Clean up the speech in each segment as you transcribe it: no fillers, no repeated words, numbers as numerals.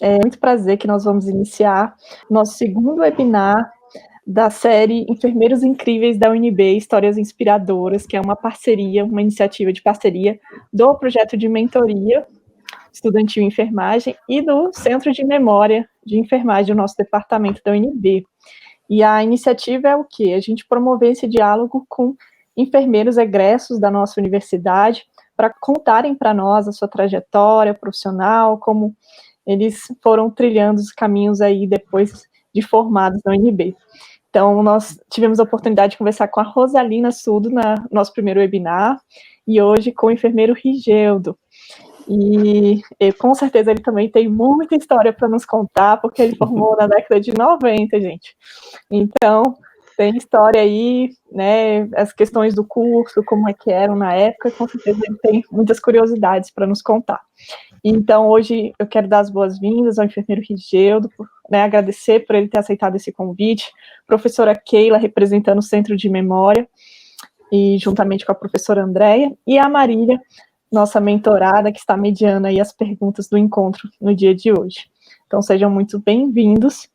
É muito prazer que nós vamos iniciar nosso segundo webinar da série Enfermeiros Incríveis da UNB, Histórias Inspiradoras, que é uma parceria, uma iniciativa de parceria do projeto de mentoria estudantil em enfermagem e do Centro de Memória de Enfermagem do nosso departamento da UNB. E a iniciativa é o quê? A gente promover esse diálogo com enfermeiros egressos da nossa universidade para contarem para nós a sua trajetória profissional, como eles foram trilhando os caminhos aí depois de formados na UNB. Então, nós tivemos a oportunidade de conversar com a Rosalina Sudo no nosso primeiro webinar, e hoje com o enfermeiro Rigeldo. E com certeza ele também tem muita história para nos contar, porque ele formou na década de 90, gente. Então, tem história aí, né, as questões do curso, como é que eram na época, com certeza ele tem muitas curiosidades para nos contar. Então, hoje eu quero dar as boas-vindas ao enfermeiro Rigeldo, né, agradecer por ele ter aceitado esse convite, professora Keila, representando o Centro de Memória, e juntamente com a professora Andréia, e a Marília, nossa mentorada, que está mediando aí as perguntas do encontro no dia de hoje. Então, sejam muito bem-vindos,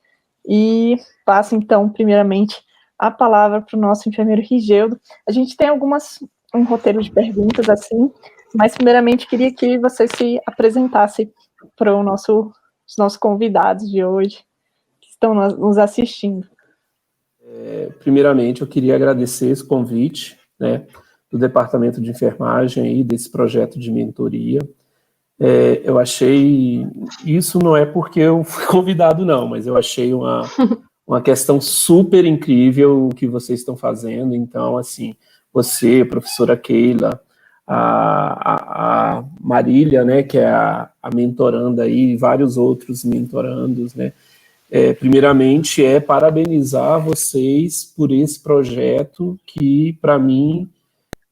e passo, então, primeiramente, a palavra para o nosso enfermeiro Rigeldo. A gente tem um roteiro de perguntas, assim, mas, primeiramente, queria que você se apresentasse para os nossos convidados de hoje, que estão nos assistindo. Primeiramente, eu queria agradecer esse convite, né, do Departamento de Enfermagem e desse projeto de mentoria. Eu achei, isso não é porque eu fui convidado não, mas eu achei uma questão super incrível o que vocês estão fazendo. Então, assim, você, professora Keila, a Marília, né, que é a mentoranda aí, e vários outros mentorandos, né, primeiramente parabenizar vocês por esse projeto que, para mim,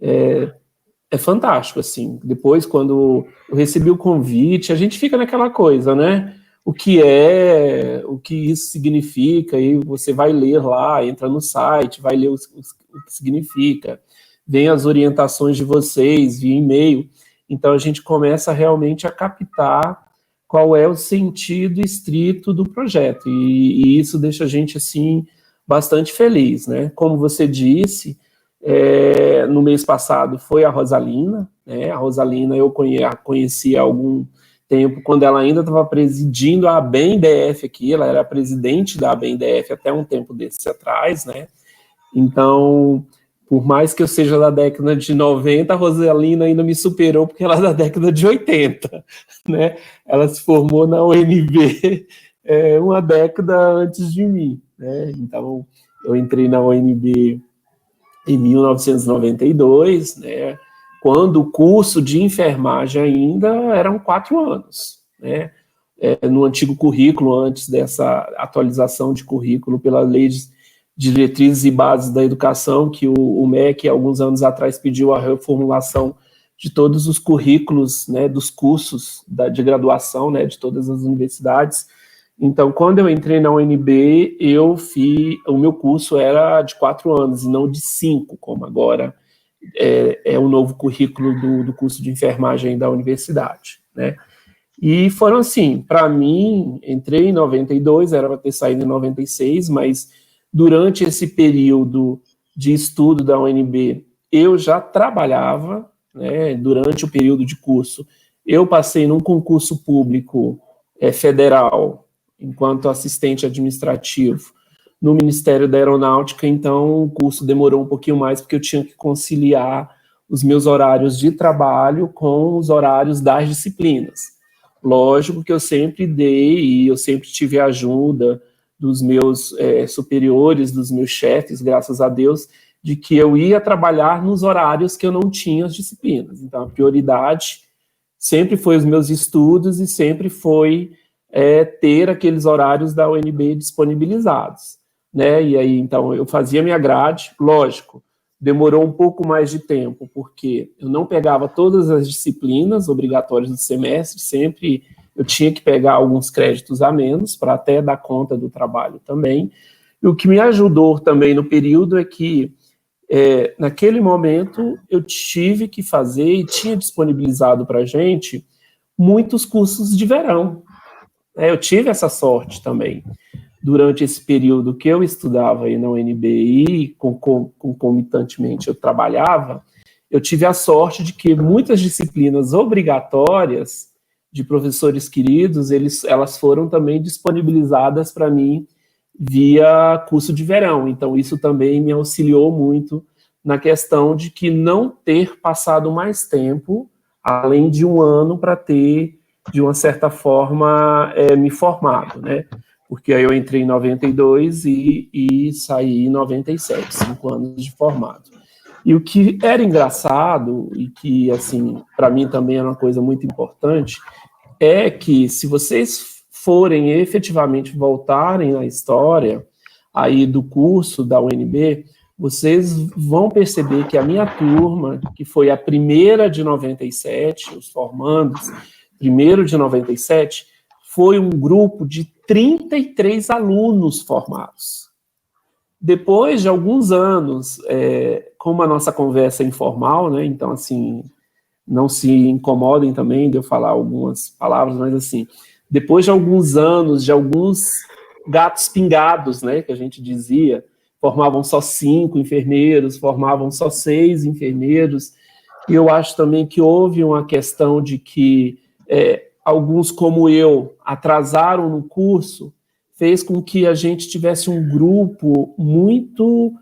é fantástico, assim. Depois, quando eu recebi o convite, a gente fica naquela coisa, né? O que isso significa, e você vai ler lá, entra no site, vai ler o que significa, vem as orientações de vocês via e-mail, então a gente começa realmente a captar qual é o sentido estrito do projeto, e isso deixa a gente, assim, bastante feliz, né? Como você disse, no mês passado foi a Rosalina, né? A Rosalina eu conheci há algum tempo, quando ela ainda estava presidindo a ABEM-DF aqui, ela era presidente da ABEM-DF até um tempo desse atrás, né? Então, por mais que eu seja da década de 90, a Rosalina ainda me superou, porque ela é da década de 80, né? Ela se formou na UNB uma década antes de mim, né? Então, eu entrei na UNB em 1992, né, quando o curso de enfermagem ainda eram 4 anos, né, no antigo currículo, antes dessa atualização de currículo pela Lei de Diretrizes e Bases da Educação, que o MEC, alguns anos atrás, pediu a reformulação de todos os currículos, né, dos cursos de graduação, né, de todas as universidades. Então, quando eu entrei na UNB, o meu curso era de 4 anos e não de 5, como agora é o novo currículo do curso de enfermagem da universidade, né? E foram assim, para mim, entrei em 92, era para ter saído em 96, mas durante esse período de estudo da UNB, eu já trabalhava, né? Durante o período de curso, eu passei num concurso público federal, enquanto assistente administrativo no Ministério da Aeronáutica, então o curso demorou um pouquinho mais, porque eu tinha que conciliar os meus horários de trabalho com os horários das disciplinas. Lógico que eu sempre dei e eu sempre tive a ajuda dos meus superiores, dos meus chefes, graças a Deus, de que eu ia trabalhar nos horários que eu não tinha as disciplinas. Então, a prioridade sempre foi os meus estudos e sempre foi ter aqueles horários da UNB disponibilizados, né? E aí, então, eu fazia minha grade, lógico, demorou um pouco mais de tempo, porque eu não pegava todas as disciplinas obrigatórias do semestre, sempre eu tinha que pegar alguns créditos a menos, para até dar conta do trabalho também. E o que me ajudou também no período é que, naquele momento, eu tive que fazer e tinha disponibilizado para a gente muitos cursos de verão, Eu tive essa sorte também. Durante esse período que eu estudava aí na UNB e concomitantemente eu trabalhava, eu tive a sorte de que muitas disciplinas obrigatórias de professores queridos, elas foram também disponibilizadas para mim via curso de verão. Então, isso também me auxiliou muito na questão de que não ter passado mais tempo, além de um ano, para ter, de uma certa forma, me formado, né? Porque aí eu entrei em 92 e saí em 97, 5 anos de formado. E o que era engraçado, e que, assim, para mim também era uma coisa muito importante, é que se vocês forem efetivamente voltarem na história aí do curso da UNB, vocês vão perceber que a minha turma, que foi a primeira de 97, os formandos, primeiro de 97, foi um grupo de 33 alunos formados. Depois de alguns anos, como a nossa conversa é informal, né, então, assim, não se incomodem também de eu falar algumas palavras, mas, assim, depois de alguns anos, de alguns gatos pingados, né, que a gente dizia, formavam só 5 enfermeiros, formavam só 6 enfermeiros, e eu acho também que houve uma questão de que alguns, como eu, atrasaram no curso, fez com que a gente tivesse um grupo muito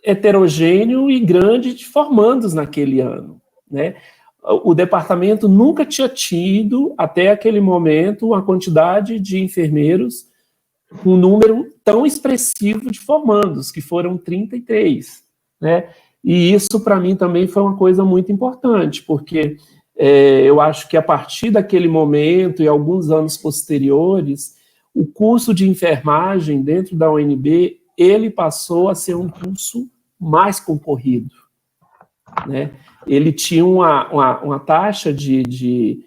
heterogêneo e grande de formandos naquele ano, né? O departamento nunca tinha tido, até aquele momento, uma quantidade de enfermeiros, um número tão expressivo de formandos, que foram 33, né? E isso, para mim, também foi uma coisa muito importante, porque eu acho que a partir daquele momento e alguns anos posteriores, o curso de enfermagem dentro da UNB, ele passou a ser um curso mais concorrido, né? Ele tinha uma taxa de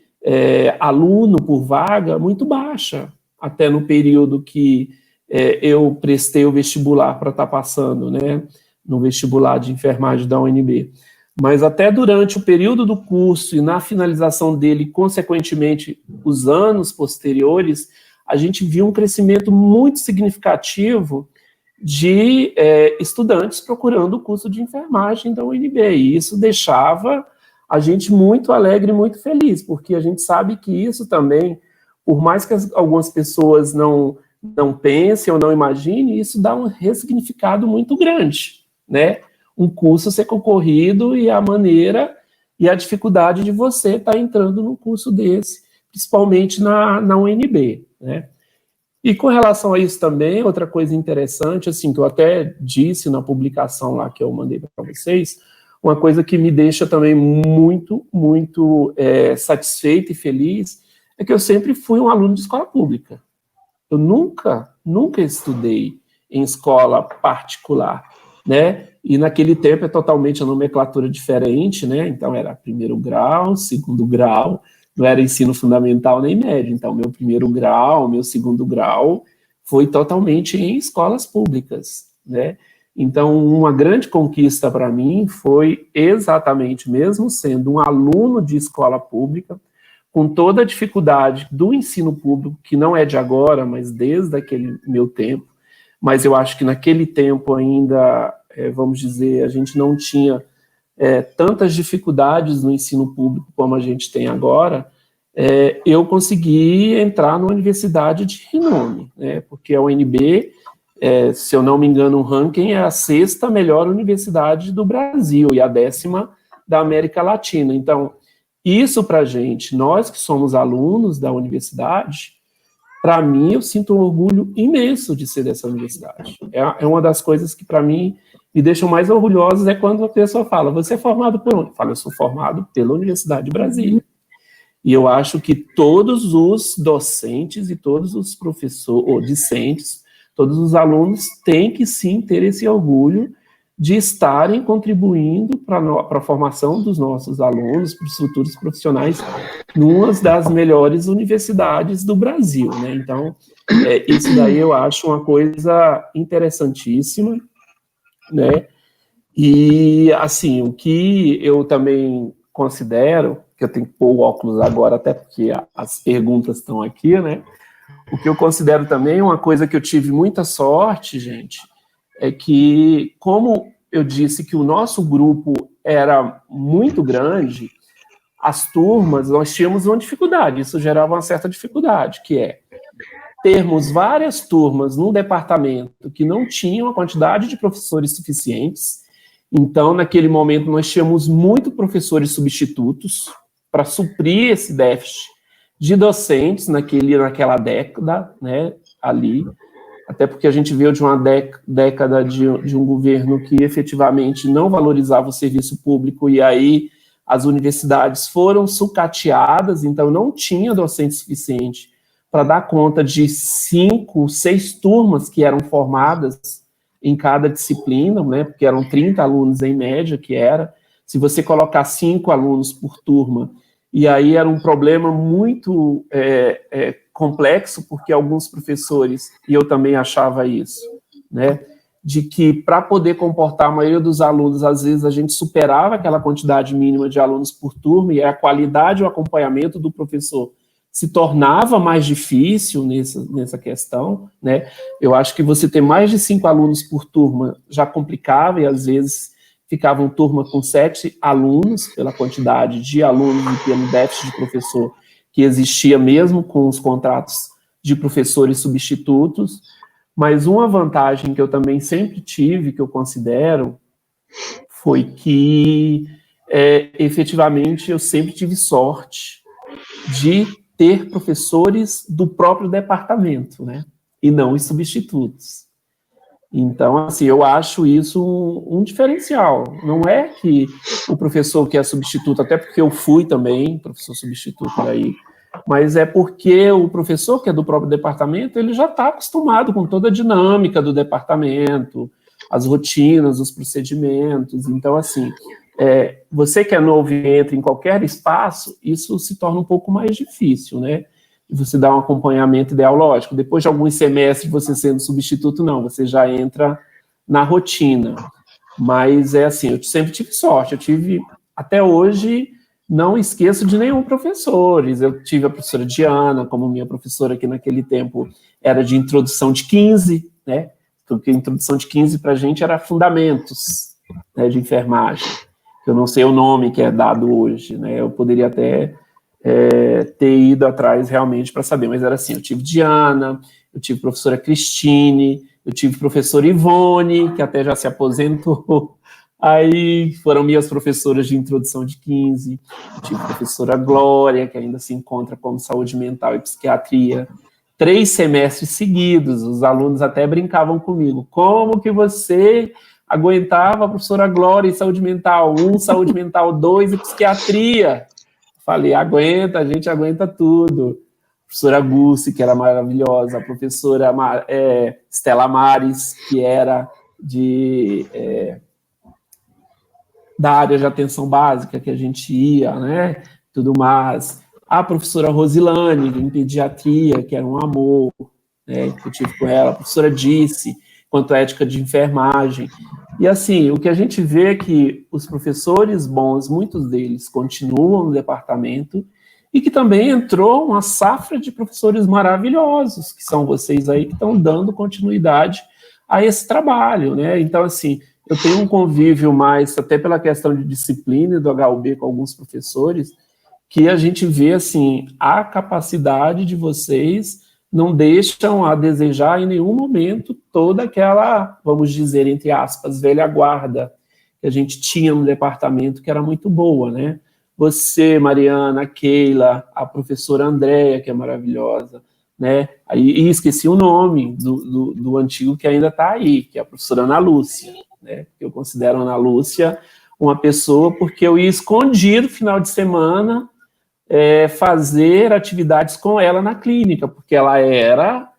aluno por vaga muito baixa, até no período que eu prestei o vestibular para estar passando, né, no vestibular de enfermagem da UNB. Mas até durante o período do curso e na finalização dele, consequentemente, os anos posteriores, a gente viu um crescimento muito significativo de estudantes procurando o curso de enfermagem da UNB, e isso deixava a gente muito alegre e muito feliz, porque a gente sabe que isso também, por mais que algumas pessoas não pensem ou não imaginem, isso dá um ressignificado muito grande, né? Um curso ser concorrido e a maneira e a dificuldade de você estar entrando num curso desse, principalmente na UNB, né? E com relação a isso também, outra coisa interessante, assim, que eu até disse na publicação lá que eu mandei para vocês, uma coisa que me deixa também muito, muito satisfeito e feliz, é que eu sempre fui um aluno de escola pública. Eu nunca estudei em escola particular, né? E naquele tempo é totalmente a nomenclatura diferente, né? Então era primeiro grau, segundo grau, não era ensino fundamental nem médio. Então, meu primeiro grau, meu segundo grau, foi totalmente em escolas públicas, né? Então, uma grande conquista para mim foi exatamente, mesmo sendo um aluno de escola pública, com toda a dificuldade do ensino público, que não é de agora, mas desde aquele meu tempo, mas eu acho que naquele tempo ainda, vamos dizer, a gente não tinha tantas dificuldades no ensino público como a gente tem agora, eu consegui entrar numa universidade de renome, né? Porque a UNB, se eu não me engano, o ranking é a 6ª melhor universidade do Brasil e a 10ª da América Latina. Então, isso para a gente, nós que somos alunos da universidade, para mim, eu sinto um orgulho imenso de ser dessa universidade. É uma das coisas que, para mim, me deixam mais orgulhosos, é quando a pessoa fala, você é formado por onde? Eu falo, eu sou formado pela Universidade de Brasília. E eu acho que todos os docentes e todos os professores, ou discentes, todos os alunos têm que, sim, ter esse orgulho de estarem contribuindo para a formação dos nossos alunos, para os futuros profissionais, numa das melhores universidades do Brasil, né? Então, isso daí eu acho uma coisa interessantíssima, né? E, assim, o que eu também considero que eu tenho que pôr o óculos agora, até porque as perguntas estão aqui, né? O que eu considero também uma coisa que eu tive muita sorte, gente, é que, como eu disse que o nosso grupo era muito grande, as turmas, nós tínhamos uma dificuldade, isso gerava uma certa dificuldade, que é termos várias turmas num departamento que não tinham a quantidade de professores suficientes. Então, naquele momento, nós tínhamos muitos professores substitutos para suprir esse déficit de docentes naquela década, né, ali, até porque a gente veio de uma década de um governo que efetivamente não valorizava o serviço público, e aí as universidades foram sucateadas, então não tinha docente suficiente para dar conta de 5, 6 turmas que eram formadas em cada disciplina, né, porque eram 30 alunos em média, que era, se você colocar 5 alunos por turma, e aí era um problema muito complexo, porque alguns professores, e eu também achava isso, né, de que para poder comportar a maioria dos alunos, às vezes a gente superava aquela quantidade mínima de alunos por turma, e a qualidade e o acompanhamento do professor se tornava mais difícil nessa questão, né? Eu acho que você ter mais de 5 alunos por turma já complicava, e às vezes ficavam turma com 7 alunos, pela quantidade de alunos e pelo déficit de professor que existia mesmo com os contratos de professores substitutos. Mas uma vantagem que eu também sempre tive, que eu considero, foi que efetivamente eu sempre tive sorte de ter professores do próprio departamento, né? E não os substitutos. Então, assim, eu acho isso um diferencial. Não é que o professor que é substituto, até porque eu fui também professor substituto daí, mas é porque o professor que é do próprio departamento, ele já está acostumado com toda a dinâmica do departamento, as rotinas, os procedimentos. Então, assim, você que é novo e entra em qualquer espaço, isso se torna um pouco mais difícil, né? Você dá um acompanhamento ideológico. Depois de alguns semestres, você sendo substituto, não, você já entra na rotina. Mas é assim, eu sempre tive sorte, eu tive, até hoje, não esqueço de nenhum professor. Eu tive a professora Diana, como minha professora, que naquele tempo era de introdução de 15, né? Porque introdução de 15 para a gente era fundamentos, né, de enfermagem. Eu não sei o nome que é dado hoje, né? Eu poderia até ter ido atrás realmente para saber, mas era assim, eu tive Diana, eu tive professora Cristine, eu tive professora Ivone, que até já se aposentou, aí foram minhas professoras de introdução de 15, eu tive professora Glória, que ainda se encontra como saúde mental e psiquiatria, 3 semestres seguidos, os alunos até brincavam comigo, como que você aguentava a professora Glória em saúde mental 1, saúde mental 2 e psiquiatria? Falei, aguenta, a gente aguenta tudo. A professora Gussi, que era maravilhosa, a professora Stella Mares, que era da área de atenção básica que a gente ia, né? Tudo mais. A professora Rosilane, em pediatria, que era um amor, né, que eu tive com ela. A professora Disse, quanto à ética de enfermagem. E assim, o que a gente vê é que os professores bons, muitos deles continuam no departamento, e que também entrou uma safra de professores maravilhosos, que são vocês aí que estão dando continuidade a esse trabalho, né? Então, assim, eu tenho um convívio mais, até pela questão de disciplina do HUB com alguns professores, que a gente vê, assim, a capacidade de vocês não deixam a desejar em nenhum momento toda aquela, vamos dizer, entre aspas, velha guarda que a gente tinha no departamento, que era muito boa, né? Você, Mariana, a Keila, a professora Andréia, que é maravilhosa, né? E esqueci o nome do antigo que ainda está aí, que é a professora Ana Lúcia, né? Eu considero a Ana Lúcia uma pessoa, porque eu ia escondido final de semana fazer atividades com ela na clínica, porque ela era,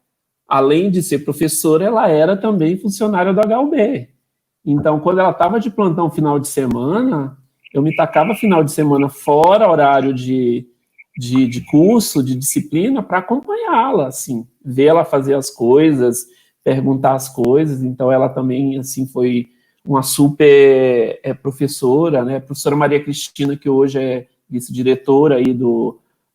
além de ser professora, ela era também funcionária do HUB. Então, quando ela estava de plantão final de semana, eu me tacava final de semana fora horário de curso, de disciplina, para acompanhá-la, assim, ver ela fazer as coisas, perguntar as coisas. Então, ela também, assim, foi uma super professora, né? A professora Maria Cristina, que hoje vice-diretora aí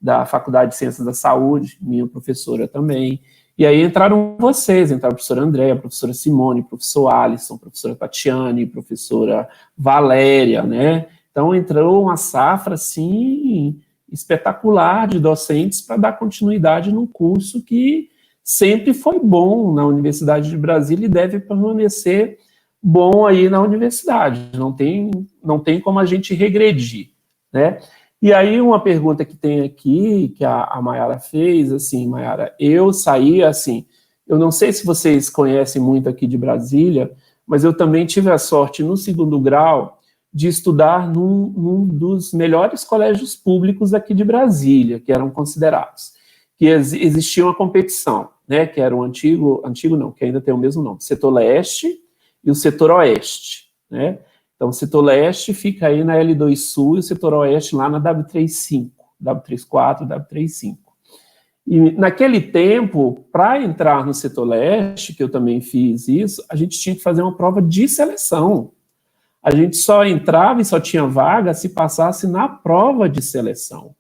da Faculdade de Ciências da Saúde, minha professora também. E aí entraram vocês, entraram a professora Andréa, a professora Simone, o professor Alisson, a professora Tatiane, a professora Valéria, né? Então entrou uma safra, assim, espetacular de docentes para dar continuidade num curso que sempre foi bom na Universidade de Brasília e deve permanecer bom aí na universidade. Não tem como a gente regredir, né? E aí uma pergunta que tem aqui, que a Mayara fez, assim, Mayara, eu saí, assim, eu não sei se vocês conhecem muito aqui de Brasília, mas eu também tive a sorte, no segundo grau, de estudar num dos melhores colégios públicos aqui de Brasília, que eram considerados. Que existia uma competição, né, que era o antigo não, que ainda tem o mesmo nome, Setor Leste e o Setor Oeste, né? Então, o setor leste fica aí na L2 Sul e o setor oeste lá na W35, W34, W35. E naquele tempo, para entrar no setor leste, que eu também fiz isso, a gente tinha que fazer uma prova de seleção. A gente só entrava e só tinha vaga se passasse na prova de seleção.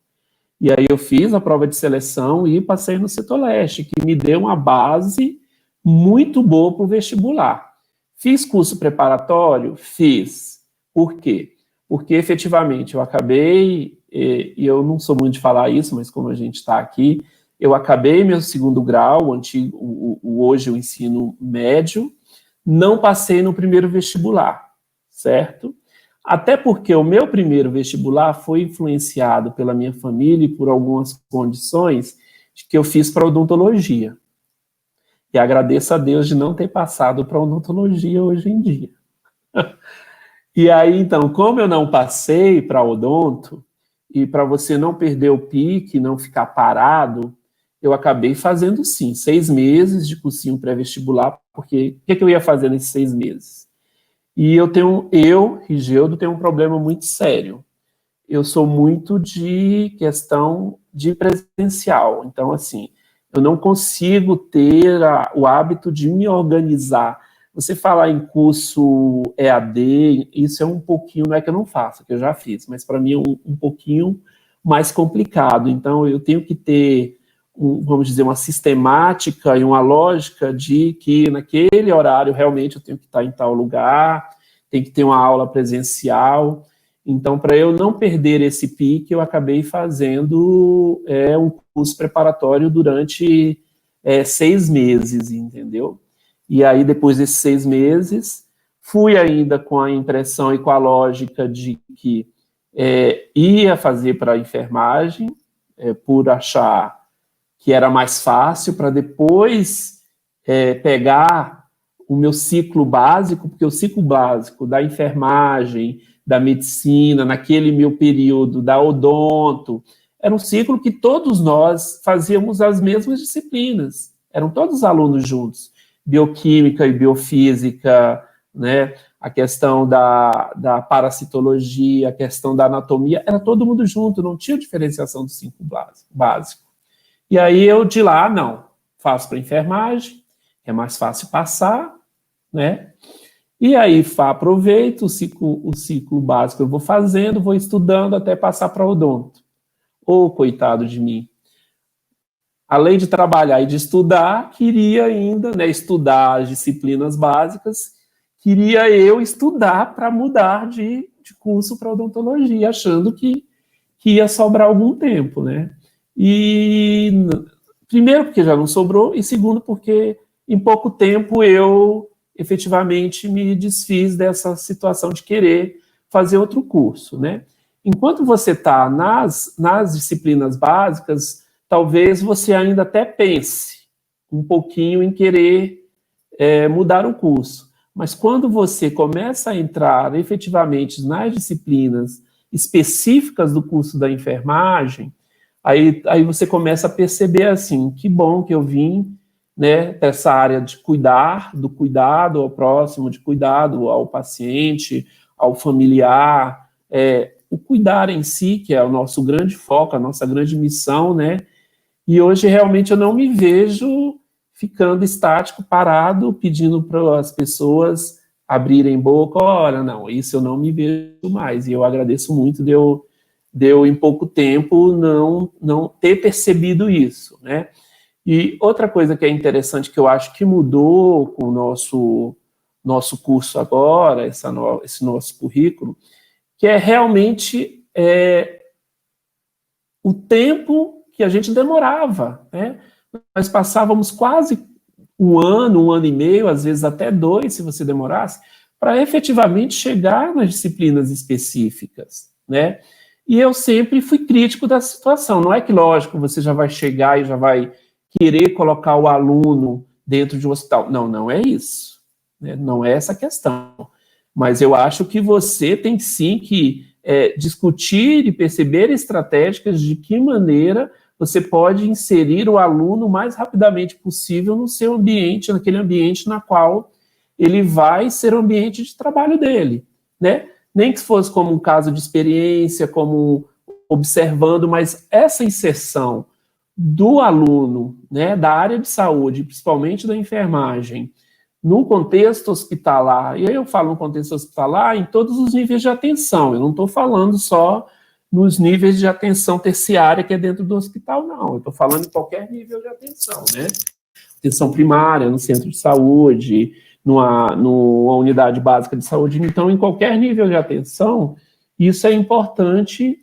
E aí eu fiz a prova de seleção e passei no setor leste, que me deu uma base muito boa para o vestibular. Fiz curso preparatório? Fiz. Por quê? Porque, efetivamente, eu acabei, e eu não sou muito de falar isso, mas como a gente está aqui, eu acabei meu segundo grau, hoje o ensino médio, não passei no primeiro vestibular, certo? Até porque o meu primeiro vestibular foi influenciado pela minha família e por algumas condições que eu fiz para odontologia. E agradeço a Deus de não ter passado para odontologia hoje em dia. E aí, então, como eu não passei para odonto, e para você não perder o pique, não ficar parado, eu acabei fazendo, sim, 6 meses de cursinho pré-vestibular, porque o que eu ia fazer nesses 6 meses? E Rigeudo, tenho um problema muito sério. Eu sou muito de questão de presencial. Então, assim, eu não consigo ter o hábito de me organizar. Você falar em curso EAD, isso é um pouquinho, não é que eu não faço, que eu já fiz, mas para mim é um pouquinho mais complicado. Então, eu tenho que ter, vamos dizer, uma sistemática e uma lógica de que naquele horário realmente eu tenho que estar em tal lugar, tem que ter uma aula presencial. Então, para eu não perder esse pique, eu acabei fazendo um curso preparatório durante 6 meses, entendeu? E aí, depois desses 6 meses, fui ainda com a impressão e com a lógica de que ia fazer para a enfermagem, por achar que era mais fácil, para depois pegar o meu ciclo básico, porque o ciclo básico da enfermagem, da medicina, naquele meu período da odonto, era um ciclo que todos nós fazíamos as mesmas disciplinas, eram todos alunos juntos, bioquímica e biofísica, né? A questão da parasitologia, a questão da anatomia, era todo mundo junto, não tinha diferenciação do ciclo básico. E aí eu de lá, não, faço para enfermagem, é mais fácil passar, né? E aí aproveito o ciclo básico, eu vou fazendo, vou estudando até passar para odonto. Ô, coitado de mim. Além de trabalhar e de estudar, queria ainda, né, estudar as disciplinas básicas, queria eu estudar para mudar de curso para odontologia, achando que ia sobrar algum tempo, né? E primeiro porque já não sobrou, e segundo porque em pouco tempo eu efetivamente me desfiz dessa situação de querer fazer outro curso, né? Enquanto você está nas disciplinas básicas, talvez você ainda até pense um pouquinho em querer mudar o curso. Mas quando você começa a entrar efetivamente nas disciplinas específicas do curso da enfermagem, aí você começa a perceber assim, que bom que eu vim, né, dessa área de do cuidado ao próximo, de cuidado ao paciente, ao familiar, o cuidar em si, que é o nosso grande foco, a nossa grande missão, né? E hoje realmente eu não me vejo ficando estático, parado, pedindo para as pessoas abrirem boca. Olha, não, isso eu não me vejo mais. E eu agradeço muito de eu de eu, em pouco tempo, não ter percebido isso, né? E outra coisa que é interessante, que eu acho que mudou com o nosso curso agora, esse nosso currículo, que é realmente o tempo que a gente demorava, né? Nós passávamos quase um ano e meio, às vezes até 2, se você demorasse, para efetivamente chegar nas disciplinas específicas, né? E eu sempre fui crítico da situação. Não é que, lógico, você já vai chegar e já vai querer colocar o aluno dentro de um hospital. Não, não é isso, né? Não é essa a questão. Mas eu acho que você tem sim que discutir e perceber estratégicas de que maneira você pode inserir o aluno o mais rapidamente possível no seu ambiente, naquele ambiente na qual ele vai ser o ambiente de trabalho dele, né? Nem que fosse como um caso de experiência, como observando, mas essa inserção do aluno, né, da área de saúde, principalmente da enfermagem, no contexto hospitalar, e aí eu falo no contexto hospitalar em todos os níveis de atenção, eu não estou falando só nos níveis de atenção terciária que é dentro do hospital, não, eu estou falando em qualquer nível de atenção, né? Atenção primária, no centro de saúde, numa unidade básica de saúde, então em qualquer nível de atenção, isso é importante,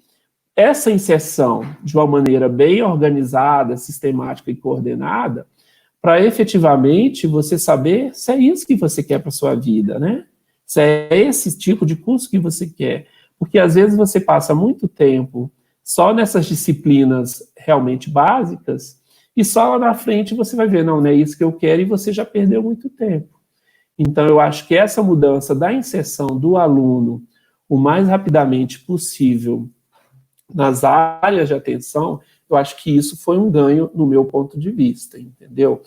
essa inserção de uma maneira bem organizada, sistemática e coordenada, para efetivamente você saber se é isso que você quer para a sua vida, né? Se é esse tipo de curso que você quer. Porque às vezes você passa muito tempo só nessas disciplinas realmente básicas e só lá na frente você vai ver, não é isso que eu quero, e você já perdeu muito tempo. Então eu acho que essa mudança da inserção do aluno o mais rapidamente possível nas áreas de atenção, eu acho que isso foi um ganho no meu ponto de vista, entendeu?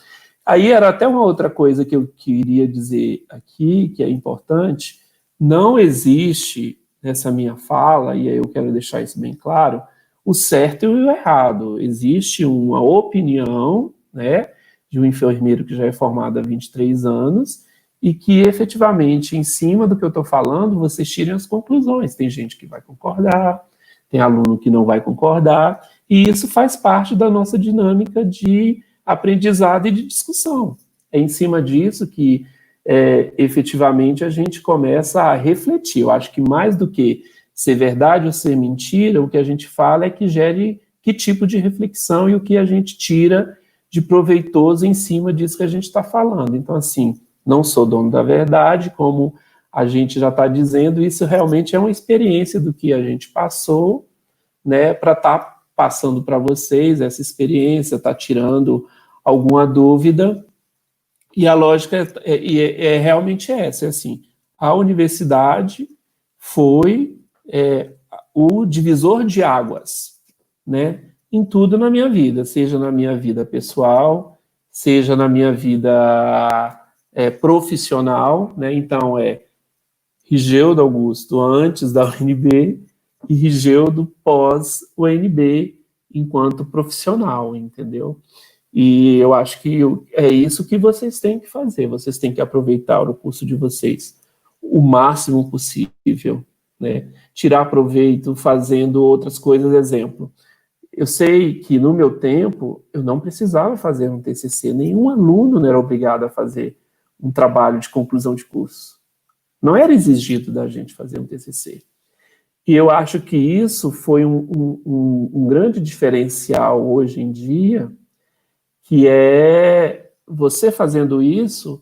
Aí era até uma outra coisa que eu queria dizer aqui, que é importante, não existe nessa minha fala, e aí eu quero deixar isso bem claro, o certo e o errado. Existe uma opinião, né, de um enfermeiro que já é formado há 23 anos, e que efetivamente, em cima do que eu estou falando, vocês tirem as conclusões. Tem gente que vai concordar, tem aluno que não vai concordar, e isso faz parte da nossa dinâmica de aprendizado e de discussão. É em cima disso que, efetivamente, a gente começa a refletir. Eu acho que mais do que ser verdade ou ser mentira, o que a gente fala é que gere que tipo de reflexão e o que a gente tira de proveitoso em cima disso que a gente está falando. Então, assim, não sou dono da verdade, como a gente já está dizendo, isso realmente é uma experiência do que a gente passou, né, para estar passando para vocês essa experiência, tá tirando alguma dúvida, e a lógica é realmente essa, é assim, a universidade foi o divisor de águas, né, em tudo na minha vida, seja na minha vida pessoal, seja na minha vida profissional, né, então Rigeudo Augusto antes da UNB e Rigeudo pós-UNB enquanto profissional, entendeu? E eu acho que é isso que vocês têm que fazer, vocês têm que aproveitar o curso de vocês o máximo possível, né? Tirar proveito fazendo outras coisas, exemplo. Eu sei que no meu tempo eu não precisava fazer um TCC, nenhum aluno não era obrigado a fazer um trabalho de conclusão de curso. Não era exigido da gente fazer um TCC. E eu acho que isso foi um grande diferencial hoje em dia, que é você fazendo isso,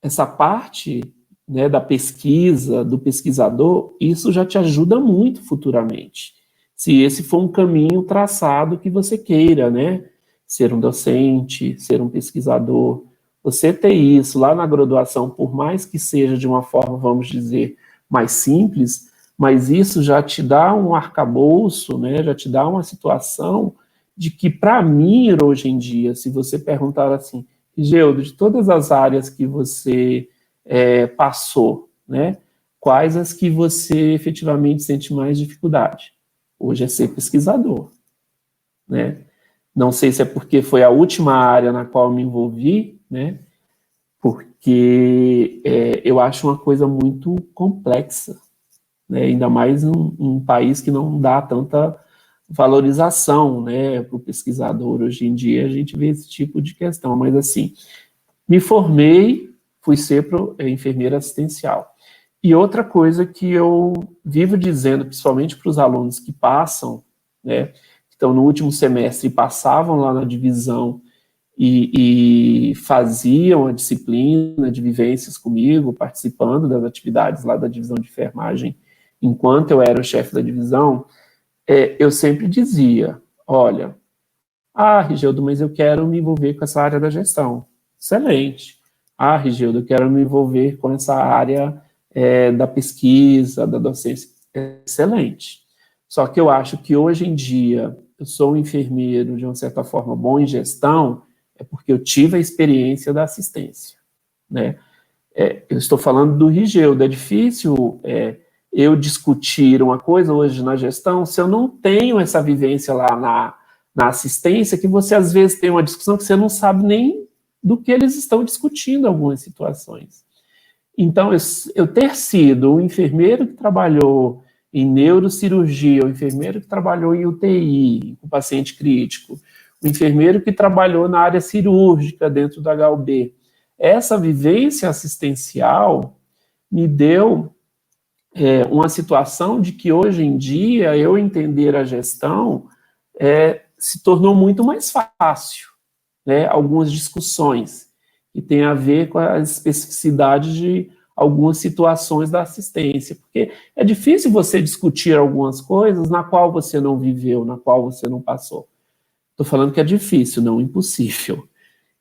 essa parte, né, da pesquisa, do pesquisador, isso já te ajuda muito futuramente. Se esse for um caminho traçado que você queira, né, ser um docente, ser um pesquisador, você ter isso lá na graduação, por mais que seja de uma forma, vamos dizer, mais simples, mas isso já te dá um arcabouço, né, já te dá uma situação de que, para mim, hoje em dia, se você perguntar assim, Geudo, de todas as áreas que você passou, né, quais as que você efetivamente sente mais dificuldade? Hoje é ser pesquisador, né? Não sei se é porque foi a última área na qual me envolvi, né? Porque eu acho uma coisa muito complexa, né? Ainda mais um país que não dá tanta valorização, né, para o pesquisador. Hoje em dia a gente vê esse tipo de questão, mas assim, me formei, fui ser enfermeira assistencial. E outra coisa que eu vivo dizendo, principalmente para os alunos que passam, né, que estão no último semestre e passavam lá na divisão e faziam a disciplina de vivências comigo, participando das atividades lá da divisão de enfermagem, enquanto eu era o chefe da divisão, eu sempre dizia, olha, Rigildo, mas eu quero me envolver com essa área da gestão. Excelente. Rigildo, eu quero me envolver com essa área da pesquisa, da docência. Excelente. Só que eu acho que hoje em dia eu sou um enfermeiro, de uma certa forma, bom em gestão, porque eu tive a experiência da assistência, né? Eu estou falando do Rigildo, é difícil eu discutir uma coisa hoje na gestão se eu não tenho essa vivência lá na assistência, que você às vezes tem uma discussão que você não sabe nem do que eles estão discutindo em algumas situações. Então, eu ter sido um enfermeiro que trabalhou em neurocirurgia, o enfermeiro que trabalhou em UTI, com paciente crítico, o enfermeiro que trabalhou na área cirúrgica dentro do HUB, essa vivência assistencial me deu uma situação de que hoje em dia eu entender a gestão se tornou muito mais fácil, né? Algumas discussões que tem a ver com as especificidades de algumas situações da assistência, porque é difícil você discutir algumas coisas na qual você não viveu, na qual você não passou. Estou falando que é difícil, não impossível.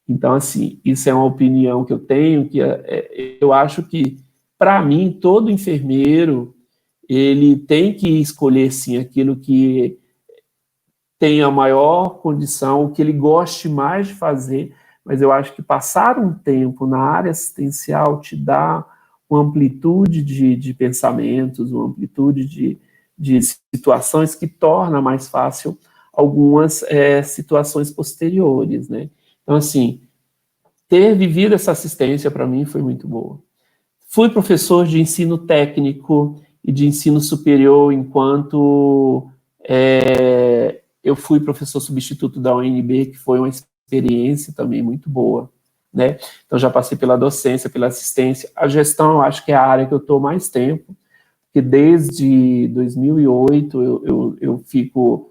Então, assim, isso é uma opinião que eu tenho, que eu acho que, para mim, todo enfermeiro, ele tem que escolher, sim, aquilo que tem a maior condição, o que ele goste mais de fazer, mas eu acho que passar um tempo na área assistencial te dá uma amplitude de pensamentos, uma amplitude de situações que torna mais fácil algumas situações posteriores, né? Então, assim, ter vivido essa assistência para mim foi muito boa. Fui professor de ensino técnico e de ensino superior enquanto eu fui professor substituto da UNB, que foi uma experiência também muito boa, né? Então, já passei pela docência, pela assistência. A gestão, eu acho que é a área que eu estou mais tempo, porque desde 2008 eu fico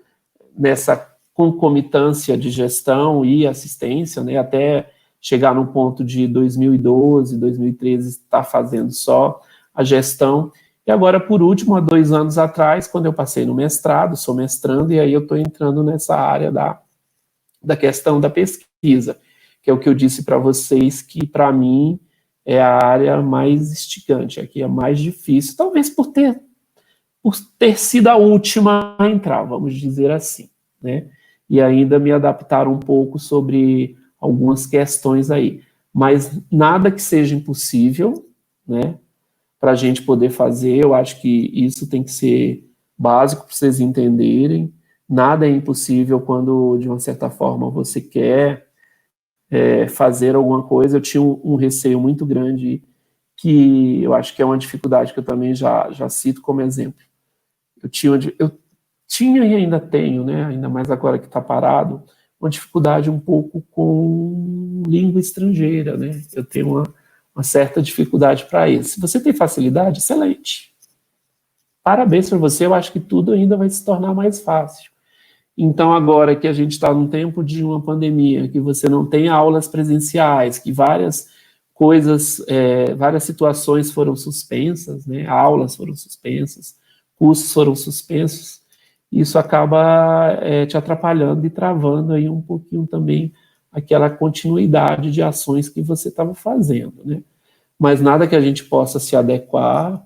nessa concomitância de gestão e assistência, né, até chegar no ponto de 2012, 2013, estar fazendo só a gestão. E agora, por último, há 2 anos atrás, quando eu passei no mestrado, sou mestrando, e aí eu estou entrando nessa área da questão da pesquisa, que é o que eu disse para vocês, que para mim é a área mais instigante, aqui é mais difícil, talvez por ter sido a última a entrar, vamos dizer assim, né? E ainda me adaptar um pouco sobre algumas questões aí. Mas nada que seja impossível, né? Para a gente poder fazer, eu acho que isso tem que ser básico para vocês entenderem. Nada é impossível quando, de uma certa forma, você quer fazer alguma coisa. Eu tinha um receio muito grande, que eu acho que é uma dificuldade que eu também já cito como exemplo. Eu tinha e ainda tenho, né, ainda mais agora que está parado, uma dificuldade um pouco com língua estrangeira, né? Eu tenho uma certa dificuldade para isso. Se você tem facilidade, excelente. Parabéns para você, eu acho que tudo ainda vai se tornar mais fácil. Então, agora que a gente está num tempo de uma pandemia, que você não tem aulas presenciais, que várias coisas, várias situações foram suspensas, né? Aulas foram suspensas, cursos foram suspensos, isso acaba te atrapalhando e travando aí um pouquinho também aquela continuidade de ações que você estava fazendo, né? Mas nada que a gente possa se adequar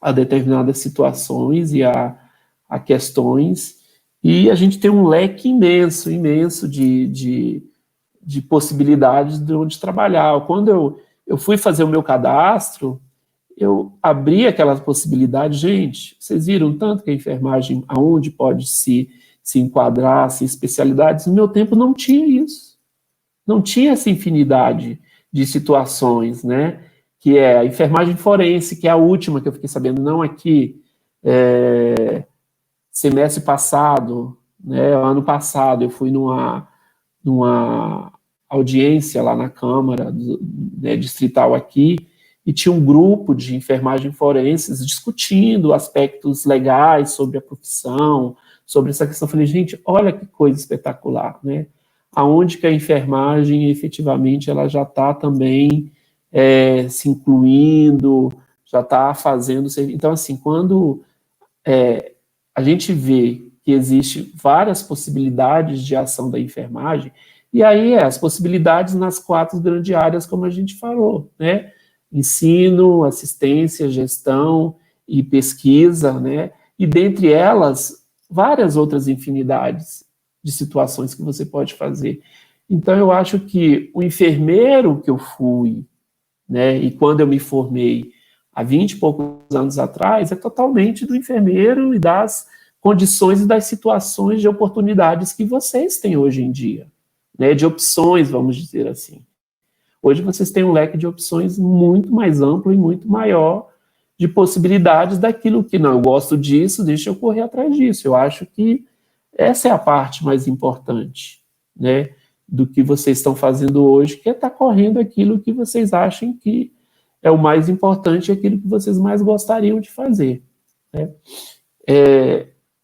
a determinadas situações e a questões, e a gente tem um leque imenso de possibilidades de onde trabalhar. Quando eu fui fazer o meu cadastro, eu abri aquela possibilidade. Gente, vocês viram tanto que a enfermagem, aonde pode se enquadrar, se especialidades, no meu tempo não tinha isso. Não tinha essa infinidade de situações, né? que é a enfermagem forense, que é a última que eu fiquei sabendo, não aqui, semestre passado, né, ano passado, eu fui numa audiência lá na Câmara, né, distrital aqui, e tinha um grupo de enfermagem forenses discutindo aspectos legais sobre a profissão, sobre essa questão. Eu falei, gente, olha que coisa espetacular, né? Aonde que a enfermagem, efetivamente, ela já está também se incluindo, já está fazendo... Então, assim, quando a gente vê que existe várias possibilidades de ação da enfermagem, e aí as possibilidades nas 4 grandes áreas, como a gente falou, né? Ensino, assistência, gestão e pesquisa, né? E dentre elas, várias outras infinidades de situações que você pode fazer. Então, eu acho que o enfermeiro que eu fui, né, e quando eu me formei há 20 e poucos anos atrás, é totalmente do enfermeiro e das condições e das situações de oportunidades que vocês têm hoje em dia, né, de opções, vamos dizer assim. Hoje vocês têm um leque de opções muito mais amplo e muito maior de possibilidades daquilo que, não, eu gosto disso, deixa eu correr atrás disso. Eu acho que essa é a parte mais importante, né, do que vocês estão fazendo hoje, que é estar correndo aquilo que vocês acham que é o mais importante, aquilo que vocês mais gostariam de fazer, né?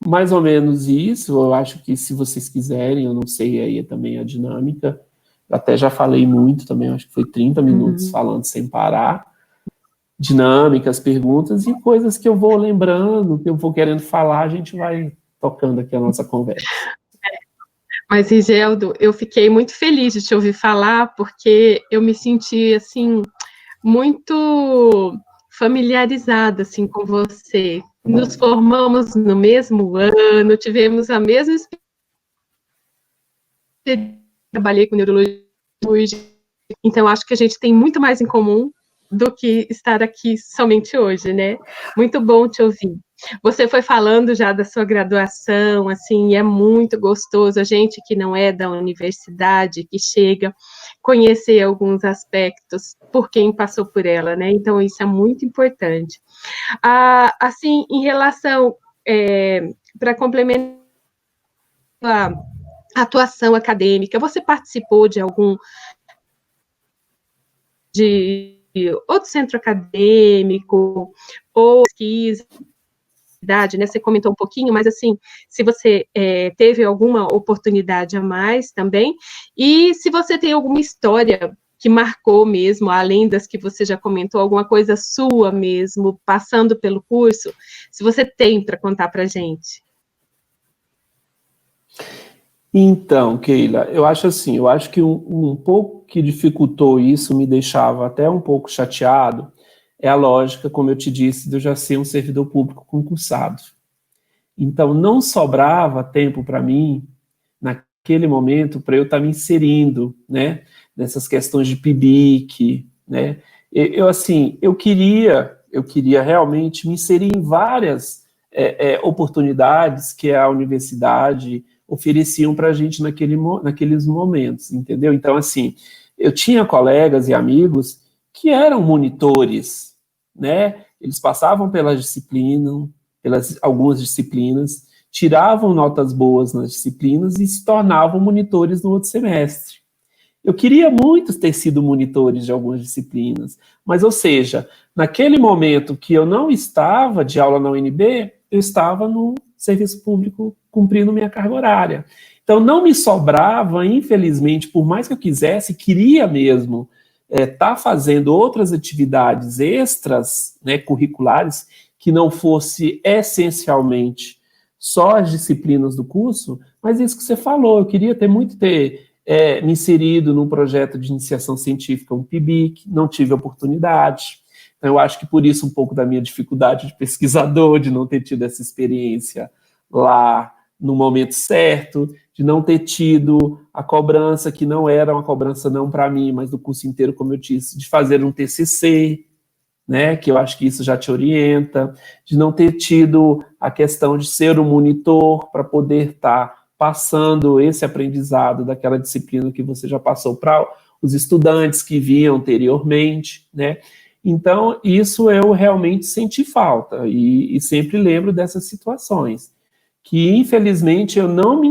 Mais ou menos isso. Eu acho que, se vocês quiserem, eu não sei aí também a dinâmica, até já falei muito também, acho que foi 30 minutos falando sem parar, dinâmicas, perguntas e coisas que eu vou lembrando, que eu vou querendo falar, a gente vai tocando aqui a nossa conversa. Mas, Rigeldo, eu fiquei muito feliz de te ouvir falar, porque eu me senti, assim, muito familiarizada, assim, com você. Nos formamos no mesmo ano, tivemos a mesma experiência, trabalhei com neurologia, então acho que a gente tem muito mais em comum do que estar aqui somente hoje, né? Muito bom te ouvir. Você foi falando já da sua graduação, assim, é muito gostoso a gente que não é da universidade, que chega, conhecer alguns aspectos por quem passou por ela, né? Então, isso é muito importante. Assim, em relação, para complementar a atuação acadêmica, você participou de outro centro acadêmico, ou pesquisa, né? Você comentou um pouquinho, mas assim, se você teve alguma oportunidade a mais também, e se você tem alguma história que marcou mesmo, além das que você já comentou, alguma coisa sua mesmo, passando pelo curso, se você tem para contar para a gente. Então, Keila, eu acho assim, eu acho que um pouco que dificultou isso, me deixava até um pouco chateado, é a lógica, como eu te disse, de eu já ser um servidor público concursado. Então, não sobrava tempo para mim, naquele momento, para eu estar me inserindo, né, nessas questões de PIBIC, né. Eu queria realmente me inserir em várias oportunidades que a universidade ofereciam para a gente naqueles momentos, entendeu? Então, assim, eu tinha colegas e amigos que eram monitores, né? Eles passavam pelas algumas disciplinas, tiravam notas boas nas disciplinas e se tornavam monitores no outro semestre. Eu queria muito ter sido monitores de algumas disciplinas, mas, ou seja, naquele momento que eu não estava de aula na UNB, eu estava no serviço público cumprindo minha carga horária. Então, não me sobrava, infelizmente, por mais que eu quisesse, queria mesmo estar fazendo outras atividades extras, né, curriculares, que não fosse essencialmente só as disciplinas do curso, mas isso que você falou, eu queria muito ter me inserido num projeto de iniciação científica, um PIBIC, não tive oportunidade. Então, eu acho que por isso um pouco da minha dificuldade de pesquisador, de não ter tido essa experiência lá no momento certo, de não ter tido a cobrança, que não era uma cobrança não para mim, mas do curso inteiro, como eu disse, de fazer um TCC, né, que eu acho que isso já te orienta, de não ter tido a questão de ser um monitor para poder estar passando esse aprendizado daquela disciplina que você já passou para os estudantes que vinham anteriormente, né? Então, isso eu realmente senti falta, e sempre lembro dessas situações, que infelizmente eu não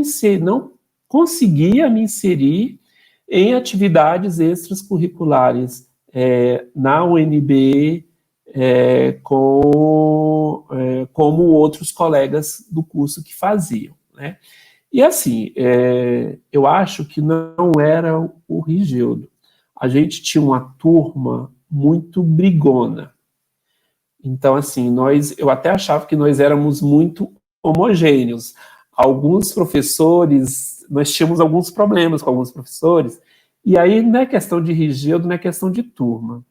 conseguia me inserir em atividades extracurriculares na UNB, como outros colegas do curso que faziam, né? E assim, eu acho que não era o Rigeudo. A gente tinha uma turma muito brigona. Então, assim, eu até achava que nós éramos muito homogêneos. Alguns professores, nós tínhamos alguns problemas com alguns professores, e aí não é questão de Rigeudo, não é questão de turma.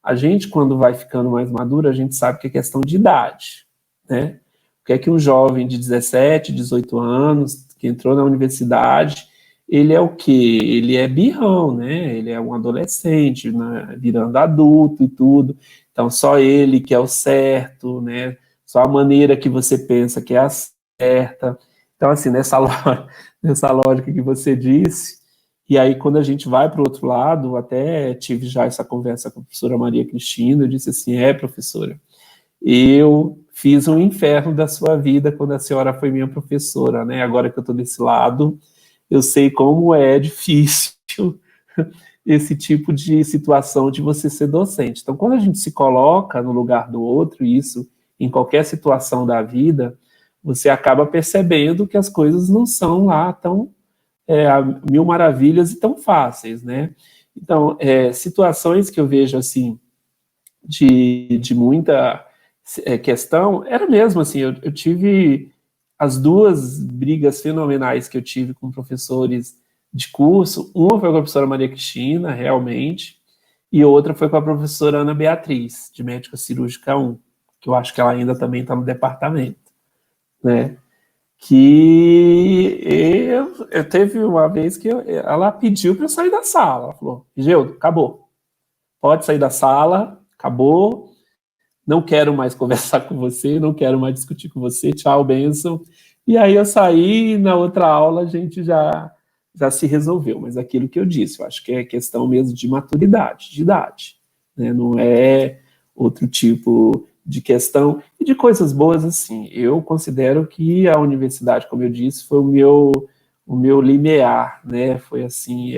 A gente, quando vai ficando mais maduro, a gente sabe que é questão de idade, né? O que é que um jovem de 17, 18 anos, que entrou na universidade, ele é o quê? Ele é birrão, né? Ele é um adolescente, né? Virando adulto e tudo. Então, só ele que é o certo, né? Só a maneira que você pensa que é a certa. Então, assim, nessa lógica que você disse, e aí quando a gente vai para o outro lado, até tive já essa conversa com a professora Maria Cristina, eu disse assim, professora, eu fiz um inferno da sua vida quando a senhora foi minha professora, né? Agora que eu estou desse lado, eu sei como é difícil esse tipo de situação de você ser docente. Então, quando a gente se coloca no lugar do outro, e isso em qualquer situação da vida, você acaba percebendo que as coisas não são lá tão mil maravilhas e tão fáceis, né? Então, situações que eu vejo, assim, de muita questão, era mesmo, assim, eu tive as duas brigas fenomenais que eu tive com professores de curso, uma foi com a professora Maria Cristina, realmente, e outra foi com a professora Ana Beatriz, de Médica Cirúrgica 1, que eu acho que ela ainda também está no departamento, né? Que eu teve uma vez que ela pediu para eu sair da sala. Ela falou, Gildo, acabou. Pode sair da sala, acabou. Não quero mais conversar com você, não quero mais discutir com você, tchau, bênção. E aí eu saí, e na outra aula a gente já se resolveu. Mas aquilo que eu disse, eu acho que é questão mesmo de maturidade, de idade, né? Não é outro tipo de questão, e de coisas boas, assim, eu considero que a universidade, como eu disse, foi o meu limiar, né, foi assim,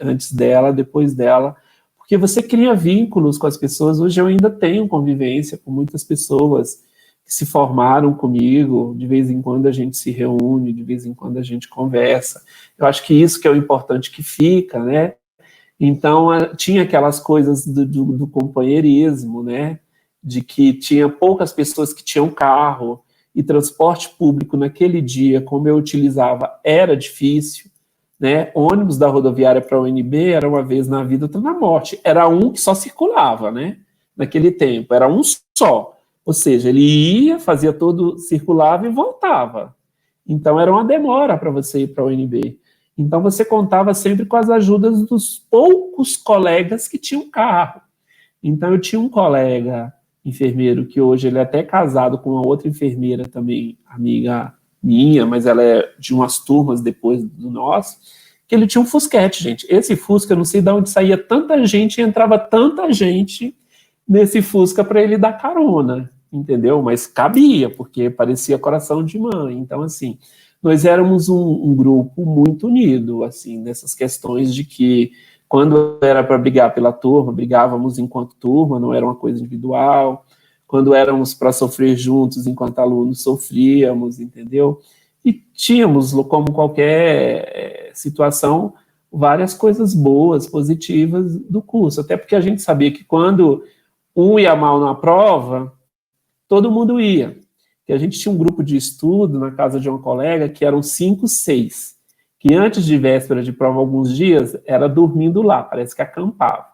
antes dela, depois dela, porque você cria vínculos com as pessoas. Hoje eu ainda tenho convivência com muitas pessoas que se formaram comigo, de vez em quando a gente se reúne, de vez em quando a gente conversa, eu acho que isso que é o importante que fica, né. Então tinha aquelas coisas do companheirismo, né, de que tinha poucas pessoas que tinham carro, e transporte público naquele dia, como eu utilizava, era difícil, né? Ônibus da rodoviária para a UNB era uma vez na vida, outra na morte. Era um que só circulava, né? Naquele tempo, era um só. Ou seja, ele ia, fazia todo, circulava e voltava. Então era uma demora para você ir para a UNB. Então você contava sempre com as ajudas dos poucos colegas que tinham carro. Então eu tinha um colega enfermeiro, que hoje ele é até casado com uma outra enfermeira também, amiga minha, mas ela é de umas turmas depois do nosso, que ele tinha um Fusquete, gente. Esse Fusca, eu não sei de onde saía tanta gente e entrava tanta gente nesse Fusca para ele dar carona, entendeu? Mas cabia, porque parecia coração de mãe. Então, assim, nós éramos um grupo muito unido, assim, nessas questões de que quando era para brigar pela turma, brigávamos enquanto turma, não era uma coisa individual. Quando éramos para sofrer juntos, enquanto alunos, sofríamos, entendeu? E tínhamos, como qualquer situação, várias coisas boas, positivas do curso. Até porque a gente sabia que quando um ia mal na prova, todo mundo ia. E a gente tinha um grupo de estudo na casa de uma colega que eram 5, 6. Que antes de véspera de prova, alguns dias, era dormindo lá, parece que acampava.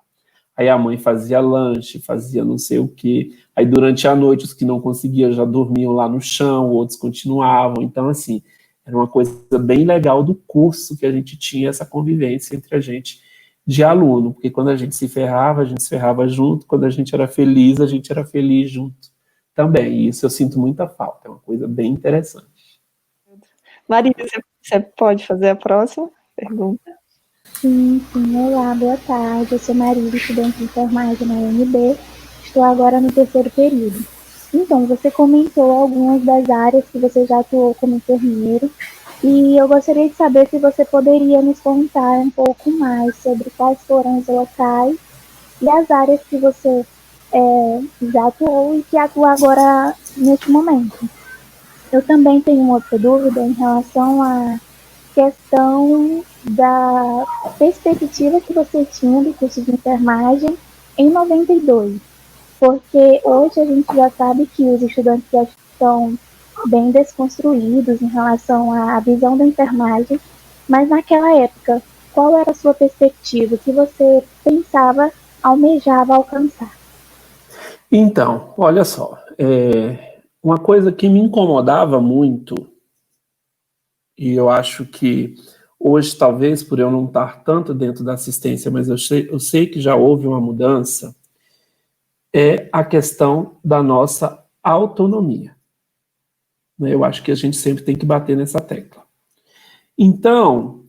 Aí a mãe fazia lanche, fazia não sei o quê. Aí durante a noite, os que não conseguiam já dormiam lá no chão, outros continuavam. Então, assim, era uma coisa bem legal do curso que a gente tinha essa convivência entre a gente de aluno, porque quando a gente se ferrava junto, quando a gente era feliz junto também. E isso eu sinto muita falta, é uma coisa bem interessante. Maria, você pode fazer a próxima pergunta? Sim, olá, boa tarde. Eu sou Maria, estudante de enfermagem na UNB. estou agora no 3º período. Então, você comentou algumas das áreas que você já atuou como enfermeiro, e eu gostaria de saber se você poderia nos contar um pouco mais sobre quais foram os locais e as áreas que você já atuou e que atua agora neste momento. Eu também tenho outra dúvida em relação à questão da perspectiva que você tinha do curso de enfermagem em 92, porque hoje a gente já sabe que os estudantes já estão bem desconstruídos em relação à visão da enfermagem, mas naquela época, qual era a sua perspectiva? O que você pensava, almejava alcançar? Então, olha só, uma coisa que me incomodava muito, e eu acho que hoje, talvez, por eu não estar tanto dentro da assistência, mas eu sei que já houve uma mudança, é a questão da nossa autonomia. Eu acho que a gente sempre tem que bater nessa tecla. Então,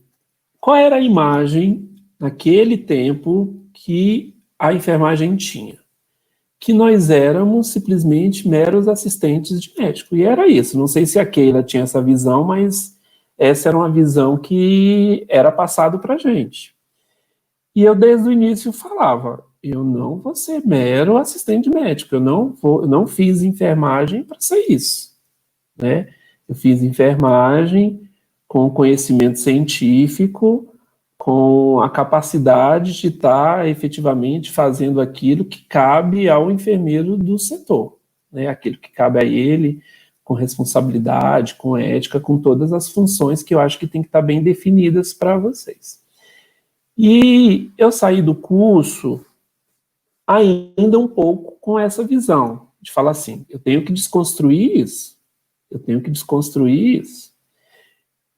qual era a imagem, naquele tempo, que a enfermagem tinha? Que nós éramos simplesmente meros assistentes de médico. E era isso. Não sei se a Keila tinha essa visão, mas essa era uma visão que era passado para a gente. E eu, desde o início, falava, eu não vou ser mero assistente médico, eu não fiz enfermagem para ser isso, né? Eu fiz enfermagem com conhecimento científico, com a capacidade de estar efetivamente fazendo aquilo que cabe ao enfermeiro do setor, né? Aquilo que cabe a ele, com responsabilidade, com ética, com todas as funções que eu acho que tem que estar bem definidas para vocês. E eu saí do curso ainda um pouco com essa visão, de falar assim, eu tenho que desconstruir isso,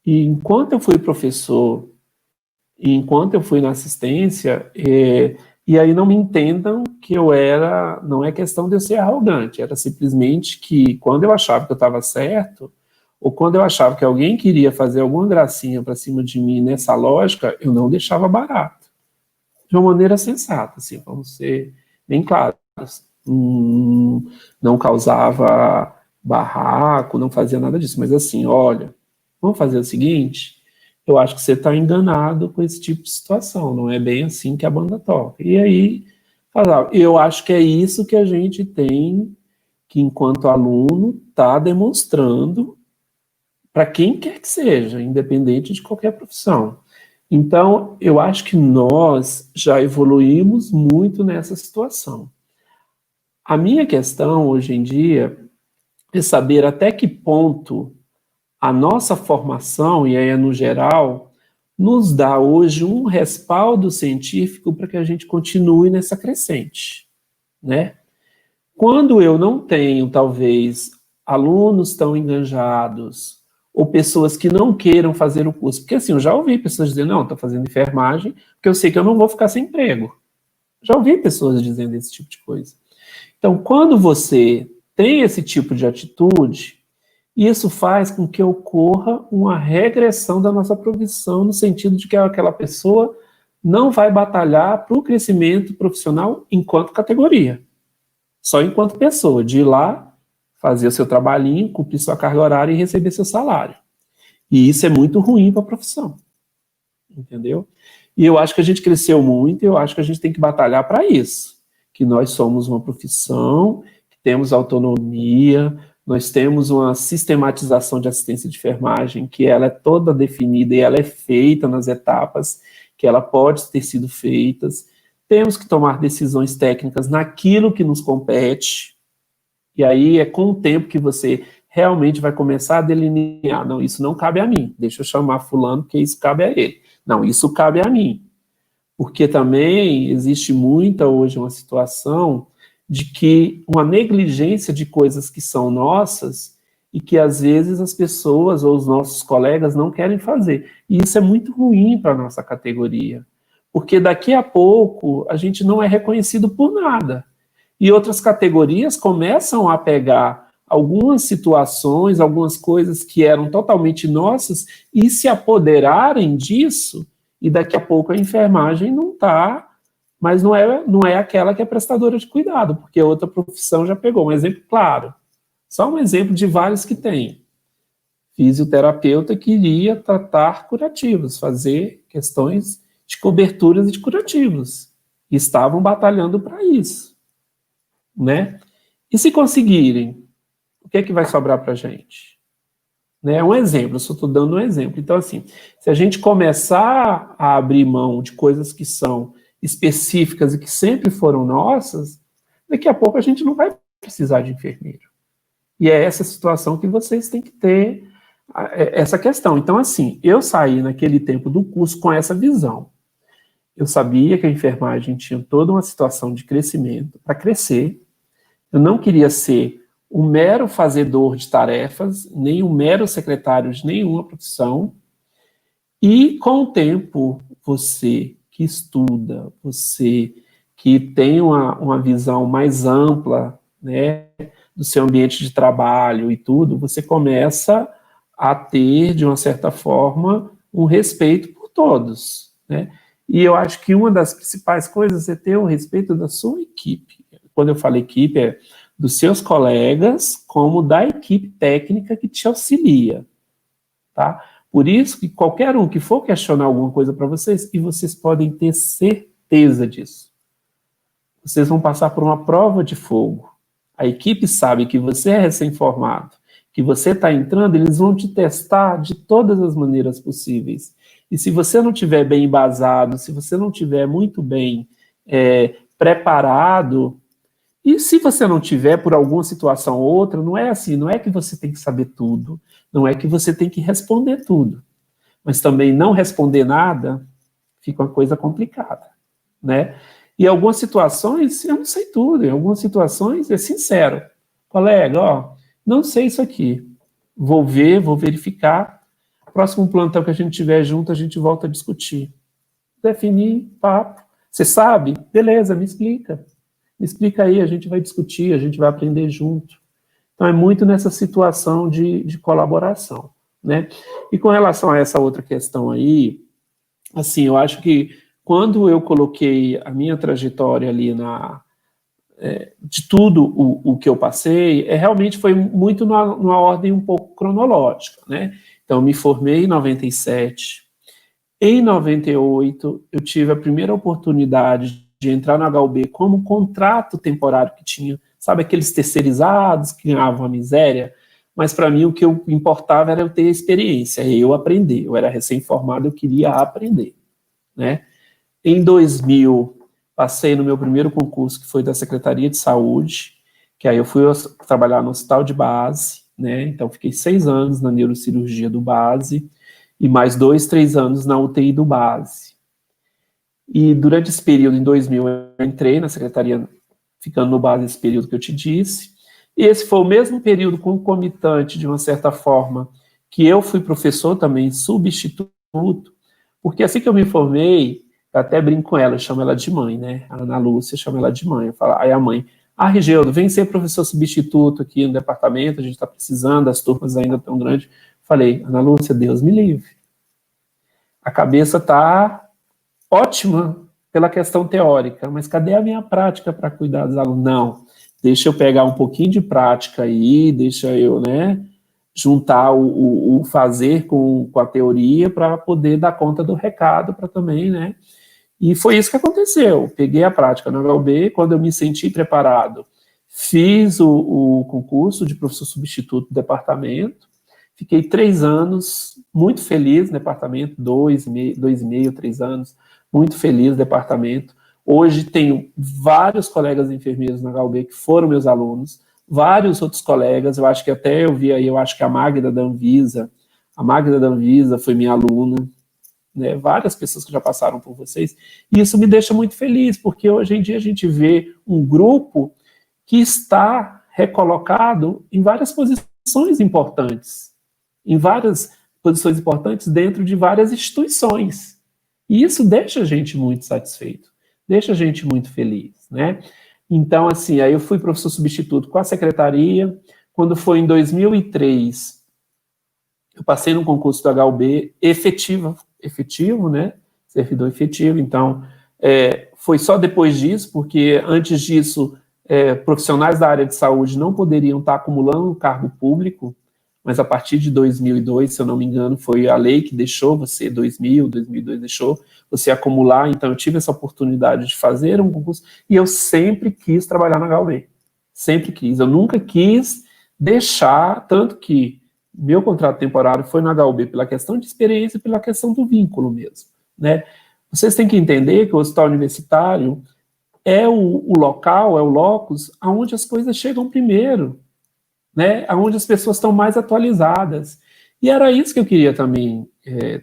e enquanto eu fui professor, e enquanto eu fui na assistência, e aí não me entendam que não é questão de eu ser arrogante, era simplesmente que quando eu achava que eu estava certo, ou quando eu achava que alguém queria fazer alguma gracinha para cima de mim nessa lógica, eu não deixava barato. De uma maneira sensata, assim, vamos ser bem claros. Não causava barraco, não fazia nada disso, mas assim, olha, vamos fazer o seguinte, eu acho que você está enganado com esse tipo de situação, não é bem assim que a banda toca. E aí, eu acho que é isso que a gente tem que, enquanto aluno, está demonstrando para quem quer que seja, independente de qualquer profissão. Então, eu acho que nós já evoluímos muito nessa situação. A minha questão, hoje em dia, é saber até que ponto a nossa formação, e aí é no geral, nos dá hoje um respaldo científico para que a gente continue nessa crescente, né? Quando eu não tenho, talvez, alunos tão enganjados, ou pessoas que não queiram fazer o curso, porque assim, eu já ouvi pessoas dizendo, não, estou fazendo enfermagem, porque eu sei que eu não vou ficar sem emprego. Já ouvi pessoas dizendo esse tipo de coisa. Então, quando você tem esse tipo de atitude, isso faz com que ocorra uma regressão da nossa profissão, no sentido de que aquela pessoa não vai batalhar para o crescimento profissional enquanto categoria, só enquanto pessoa, de ir lá, fazer o seu trabalhinho, cumprir sua carga horária e receber seu salário. E isso é muito ruim para a profissão, entendeu? E eu acho que a gente cresceu muito e eu acho que a gente tem que batalhar para isso, que nós somos uma profissão, que temos autonomia, nós temos uma sistematização de assistência de enfermagem, que ela é toda definida e ela é feita nas etapas que ela pode ter sido feitas. Temos que tomar decisões técnicas naquilo que nos compete, e aí é com o tempo que você realmente vai começar a delinear, não, isso não cabe a mim, deixa eu chamar fulano, porque isso cabe a ele. Não, isso cabe a mim. Porque também existe muita hoje uma situação de que uma negligência de coisas que são nossas e que às vezes as pessoas ou os nossos colegas não querem fazer. E isso é muito ruim para a nossa categoria, porque daqui a pouco a gente não é reconhecido por nada. E outras categorias começam a pegar algumas situações, algumas coisas que eram totalmente nossas e se apoderarem disso, e daqui a pouco a enfermagem não está mas não é aquela que é prestadora de cuidado, porque outra profissão já pegou. Um exemplo claro, só um exemplo de vários que tem. Fisioterapeuta queria tratar curativos, fazer questões de coberturas e de curativos. E estavam batalhando para isso, né? E se conseguirem, o que é que vai sobrar para a gente? Né? Um exemplo, eu só estou dando um exemplo. Então, assim, se a gente começar a abrir mão de coisas que são específicas e que sempre foram nossas, daqui a pouco a gente não vai precisar de enfermeiro. E é essa situação que vocês têm que ter, essa questão. Então, assim, eu saí naquele tempo do curso com essa visão. Eu sabia que a enfermagem tinha toda uma situação de crescimento, para crescer. Eu não queria ser um mero fazedor de tarefas, nem um mero secretário de nenhuma profissão. E, com o tempo, você que estuda, você que tem uma visão mais ampla, né, do seu ambiente de trabalho e tudo, você começa a ter, de uma certa forma, um respeito por todos, né? E eu acho que uma das principais coisas é ter o respeito da sua equipe. Quando eu falo equipe, é dos seus colegas, como da equipe técnica que te auxilia, tá? Por isso que qualquer um que for questionar alguma coisa para vocês, e vocês podem ter certeza disso, vocês vão passar por uma prova de fogo. A equipe sabe que você é recém-formado, que você está entrando, eles vão te testar de todas as maneiras possíveis. E se você não estiver bem embasado, se você não estiver muito bem preparado, e se você não tiver por alguma situação ou outra, não é assim, não é que você tem que saber tudo, não é que você tem que responder tudo, mas também não responder nada fica uma coisa complicada, né? E em algumas situações, eu não sei tudo, em algumas situações é sincero. Colega, ó, não sei isso aqui, vou ver, vou verificar, próximo plantão que a gente tiver junto, a gente volta a discutir. Definir, papo. Você sabe? Beleza, me explica. Me explica aí, a gente vai discutir, a gente vai aprender junto. Então, é muito nessa situação de colaboração, né? E com relação a essa outra questão aí, assim, eu acho que quando eu coloquei a minha trajetória ali de tudo o que eu passei, realmente foi muito numa ordem um pouco cronológica, né? Então, me formei em 97. Em 98, eu tive a primeira oportunidade de entrar no HUB como contrato temporário que tinha, sabe, aqueles terceirizados que ganhavam a miséria, mas para mim o que eu importava era eu ter experiência, eu aprender, eu era recém-formado, eu queria aprender, né? Em 2000, passei no meu primeiro concurso, que foi da Secretaria de Saúde, que aí eu fui trabalhar no hospital de base, né? Então fiquei 6 anos na neurocirurgia do base, e mais 2, 3 anos na UTI do base. E durante esse período, em 2000, eu entrei na secretaria, ficando no base esse período que eu te disse, e esse foi o mesmo período concomitante, de uma certa forma, que eu fui professor também, substituto, porque assim que eu me formei, eu até brinco com ela, eu chamo ela de mãe, né? A Ana Lúcia chama ela de mãe. Eu falo, aí a mãe, Rigeudo, vem ser professor substituto aqui no departamento, a gente está precisando, as turmas ainda tão grandes. Falei, Ana Lúcia, Deus me livre. A cabeça está ótima pela questão teórica, mas cadê a minha prática para cuidar dos alunos? Não, deixa eu pegar um pouquinho de prática aí, deixa eu, né, juntar o fazer com a teoria para poder dar conta do recado para também, né? E foi isso que aconteceu. Peguei a prática no HUB, quando eu me senti preparado, fiz o concurso de professor substituto do departamento, fiquei 3 anos muito feliz no departamento, 2,5, 3 anos, muito feliz no departamento. Hoje tenho vários colegas enfermeiros na HUB que foram meus alunos, vários outros colegas, eu acho que até eu vi aí, eu acho que a Magda da Anvisa foi minha aluna, né, várias pessoas que já passaram por vocês, e isso me deixa muito feliz, porque hoje em dia a gente vê um grupo que está recolocado em várias posições importantes, dentro de várias instituições, e isso deixa a gente muito satisfeito, deixa a gente muito feliz, né? Então, assim, aí eu fui professor substituto com a secretaria, quando foi em 2003, eu passei no concurso do HUB efetivo, né, servidor efetivo, então foi só depois disso, porque antes disso, profissionais da área de saúde não poderiam estar acumulando um cargo público, mas a partir de 2002, se eu não me engano, foi a lei que deixou você, 2002 deixou você acumular, então eu tive essa oportunidade de fazer um concurso, e eu sempre quis trabalhar na HUB, sempre quis, eu nunca quis deixar, tanto que meu contrato temporário foi na HUB pela questão de experiência e pela questão do vínculo mesmo, né? Vocês têm que entender que o hospital universitário é o local, é o locus, onde as coisas chegam primeiro, né? Onde as pessoas estão mais atualizadas. E era isso que eu queria também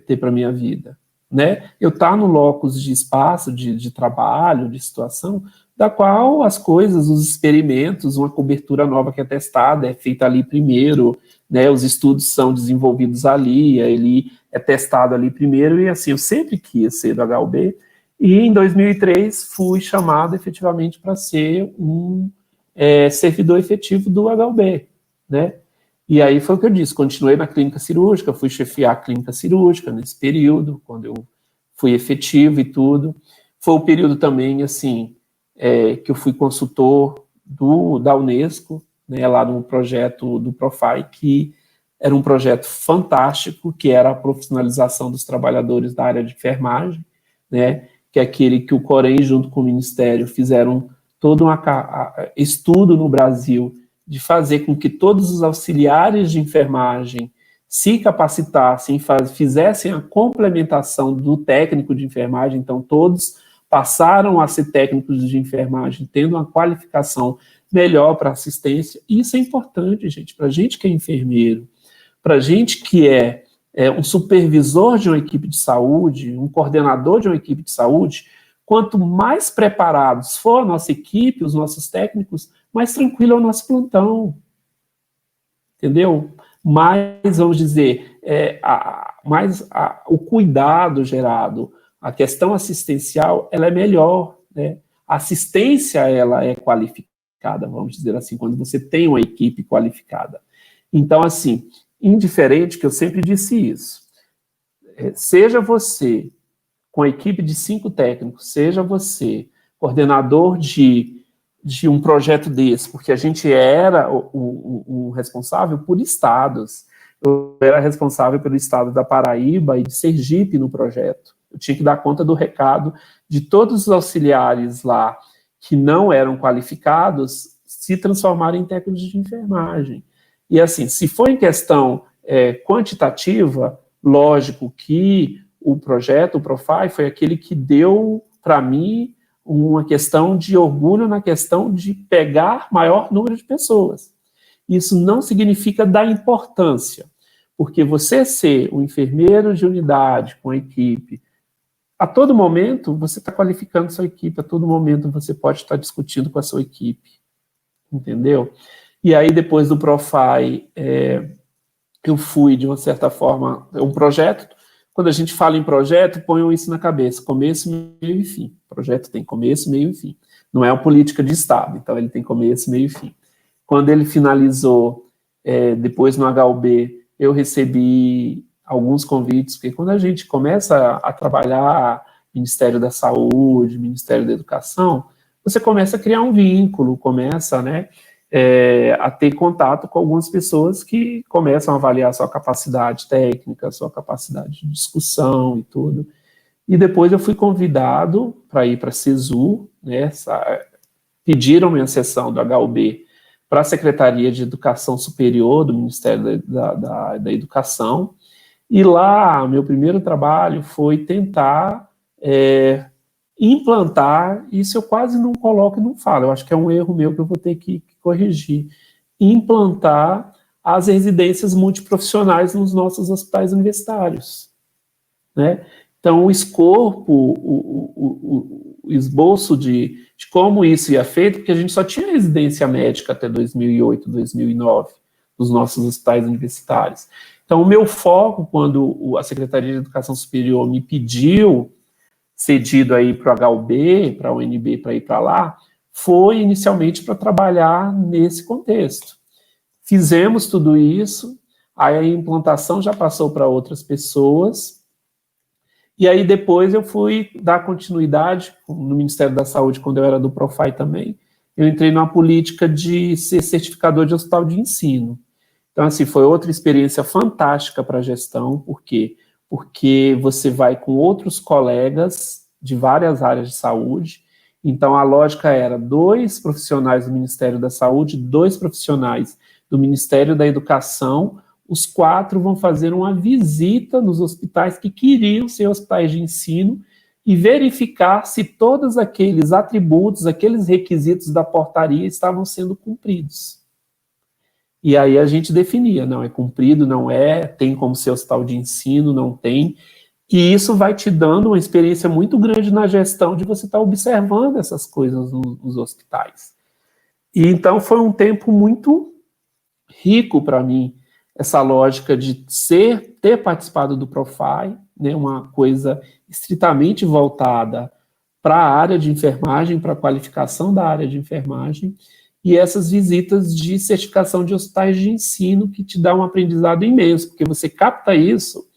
ter para a minha vida, né? Eu estar no locus de espaço, de trabalho, de situação, da qual as coisas, os experimentos, uma cobertura nova que é testada, é feita ali primeiro, né? Os estudos são desenvolvidos ali, ele é testado ali primeiro, e assim, eu sempre quis ser do HUB, e em 2003 fui chamado efetivamente para ser um servidor efetivo do HUB, né? E aí foi o que eu disse, continuei na clínica cirúrgica, fui chefiar a clínica cirúrgica nesse período, quando eu fui efetivo e tudo. Foi o período também, assim, que eu fui consultor da Unesco, né, lá no projeto do Profai, que era um projeto fantástico, que era a profissionalização dos trabalhadores da área de enfermagem, né, que é aquele que o Corém, junto com o Ministério, fizeram todo um estudo no Brasil de fazer com que todos os auxiliares de enfermagem se capacitassem, fizessem a complementação do técnico de enfermagem, então todos passaram a ser técnicos de enfermagem, tendo uma qualificação melhor para assistência. E isso é importante, gente, para a gente que é enfermeiro, para a gente que é um supervisor de uma equipe de saúde, um coordenador de uma equipe de saúde, quanto mais preparados for a nossa equipe, os nossos técnicos, mais tranquilo é o nosso plantão, entendeu? Mais, vamos dizer, o cuidado gerado, a questão assistencial, ela é melhor, né? A assistência, ela é qualificada, vamos dizer assim, quando você tem uma equipe qualificada. Então, assim, indiferente, que eu sempre disse isso, seja você com a equipe de 5 técnicos, seja você coordenador de um projeto desse, porque a gente era o responsável por estados. Eu era responsável pelo estado da Paraíba e de Sergipe no projeto. Eu tinha que dar conta do recado de todos os auxiliares lá que não eram qualificados se transformarem em técnicos de enfermagem. E assim, se for em questão quantitativa, lógico que o projeto, o Profai, foi aquele que deu para mim uma questão de orgulho na questão de pegar maior número de pessoas. Isso não significa dar importância, porque você ser um enfermeiro de unidade com a equipe, a todo momento você está qualificando sua equipe, a todo momento você pode estar discutindo com a sua equipe, entendeu? E aí depois do Profai, eu fui, de uma certa forma, um projeto. Quando a gente fala em projeto, ponham isso na cabeça, começo, meio e fim. O projeto tem começo, meio e fim. Não é uma política de Estado, então ele tem começo, meio e fim. Quando ele finalizou, depois no HUB, eu recebi alguns convites, porque quando a gente começa a trabalhar Ministério da Saúde, Ministério da Educação, você começa a criar um vínculo, começa, né, a ter contato com algumas pessoas que começam a avaliar a sua capacidade técnica, a sua capacidade de discussão e tudo. E depois eu fui convidado para ir para a CESU, né, pediram minha sessão do HUB para a Secretaria de Educação Superior do Ministério da Educação, e lá, meu primeiro trabalho foi tentar implantar, isso eu quase não coloco e não falo, eu acho que é um erro meu que eu vou ter que corrigir, implantar as residências multiprofissionais nos nossos hospitais universitários, né? Então, o escopo, o esboço de como isso ia feito, porque a gente só tinha residência médica até 2008, 2009, nos nossos hospitais universitários. Então, o meu foco, quando a Secretaria de Educação Superior me pediu cedido aí para o HUB, para a UNB, para ir para lá, foi inicialmente para trabalhar nesse contexto. Fizemos tudo isso, aí a implantação já passou para outras pessoas, E aí depois eu fui dar continuidade no Ministério da Saúde, quando eu era do Profai também. Eu entrei numa política de ser certificador de hospital de ensino. Então, assim, foi outra experiência fantástica para a gestão. Por quê? Porque você vai com outros colegas de várias áreas de saúde. Então, a lógica era 2 profissionais do Ministério da Saúde, 2 profissionais do Ministério da Educação. Os 4 vão fazer uma visita nos hospitais que queriam ser hospitais de ensino e verificar se todos aqueles atributos, aqueles requisitos da portaria estavam sendo cumpridos. E aí a gente definia, não é cumprido, não é, tem como ser hospital de ensino, não tem. E isso vai te dando uma experiência muito grande na gestão de você estar observando essas coisas nos hospitais. E então foi um tempo muito rico para mim, essa lógica de ter participado do Profai, né, uma coisa estritamente voltada para a área de enfermagem, para a qualificação da área de enfermagem, e essas visitas de certificação de hospitais de ensino, que te dá um aprendizado imenso, porque você capta isso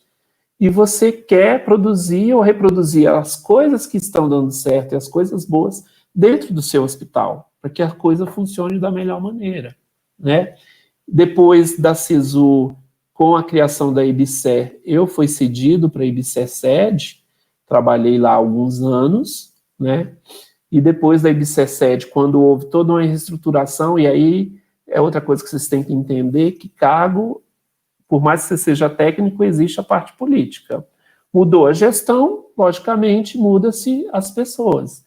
e você quer produzir ou reproduzir as coisas que estão dando certo e as coisas boas dentro do seu hospital, para que a coisa funcione da melhor maneira, né? Depois da CISU, com a criação da IBSER, eu fui cedido para a IBSER sede, trabalhei lá alguns anos, né? E depois da IBSER sede, quando houve toda uma reestruturação, e aí é outra coisa que vocês têm que entender, que cargo, por mais que você seja técnico, existe a parte política. Mudou a gestão, logicamente, muda-se as pessoas.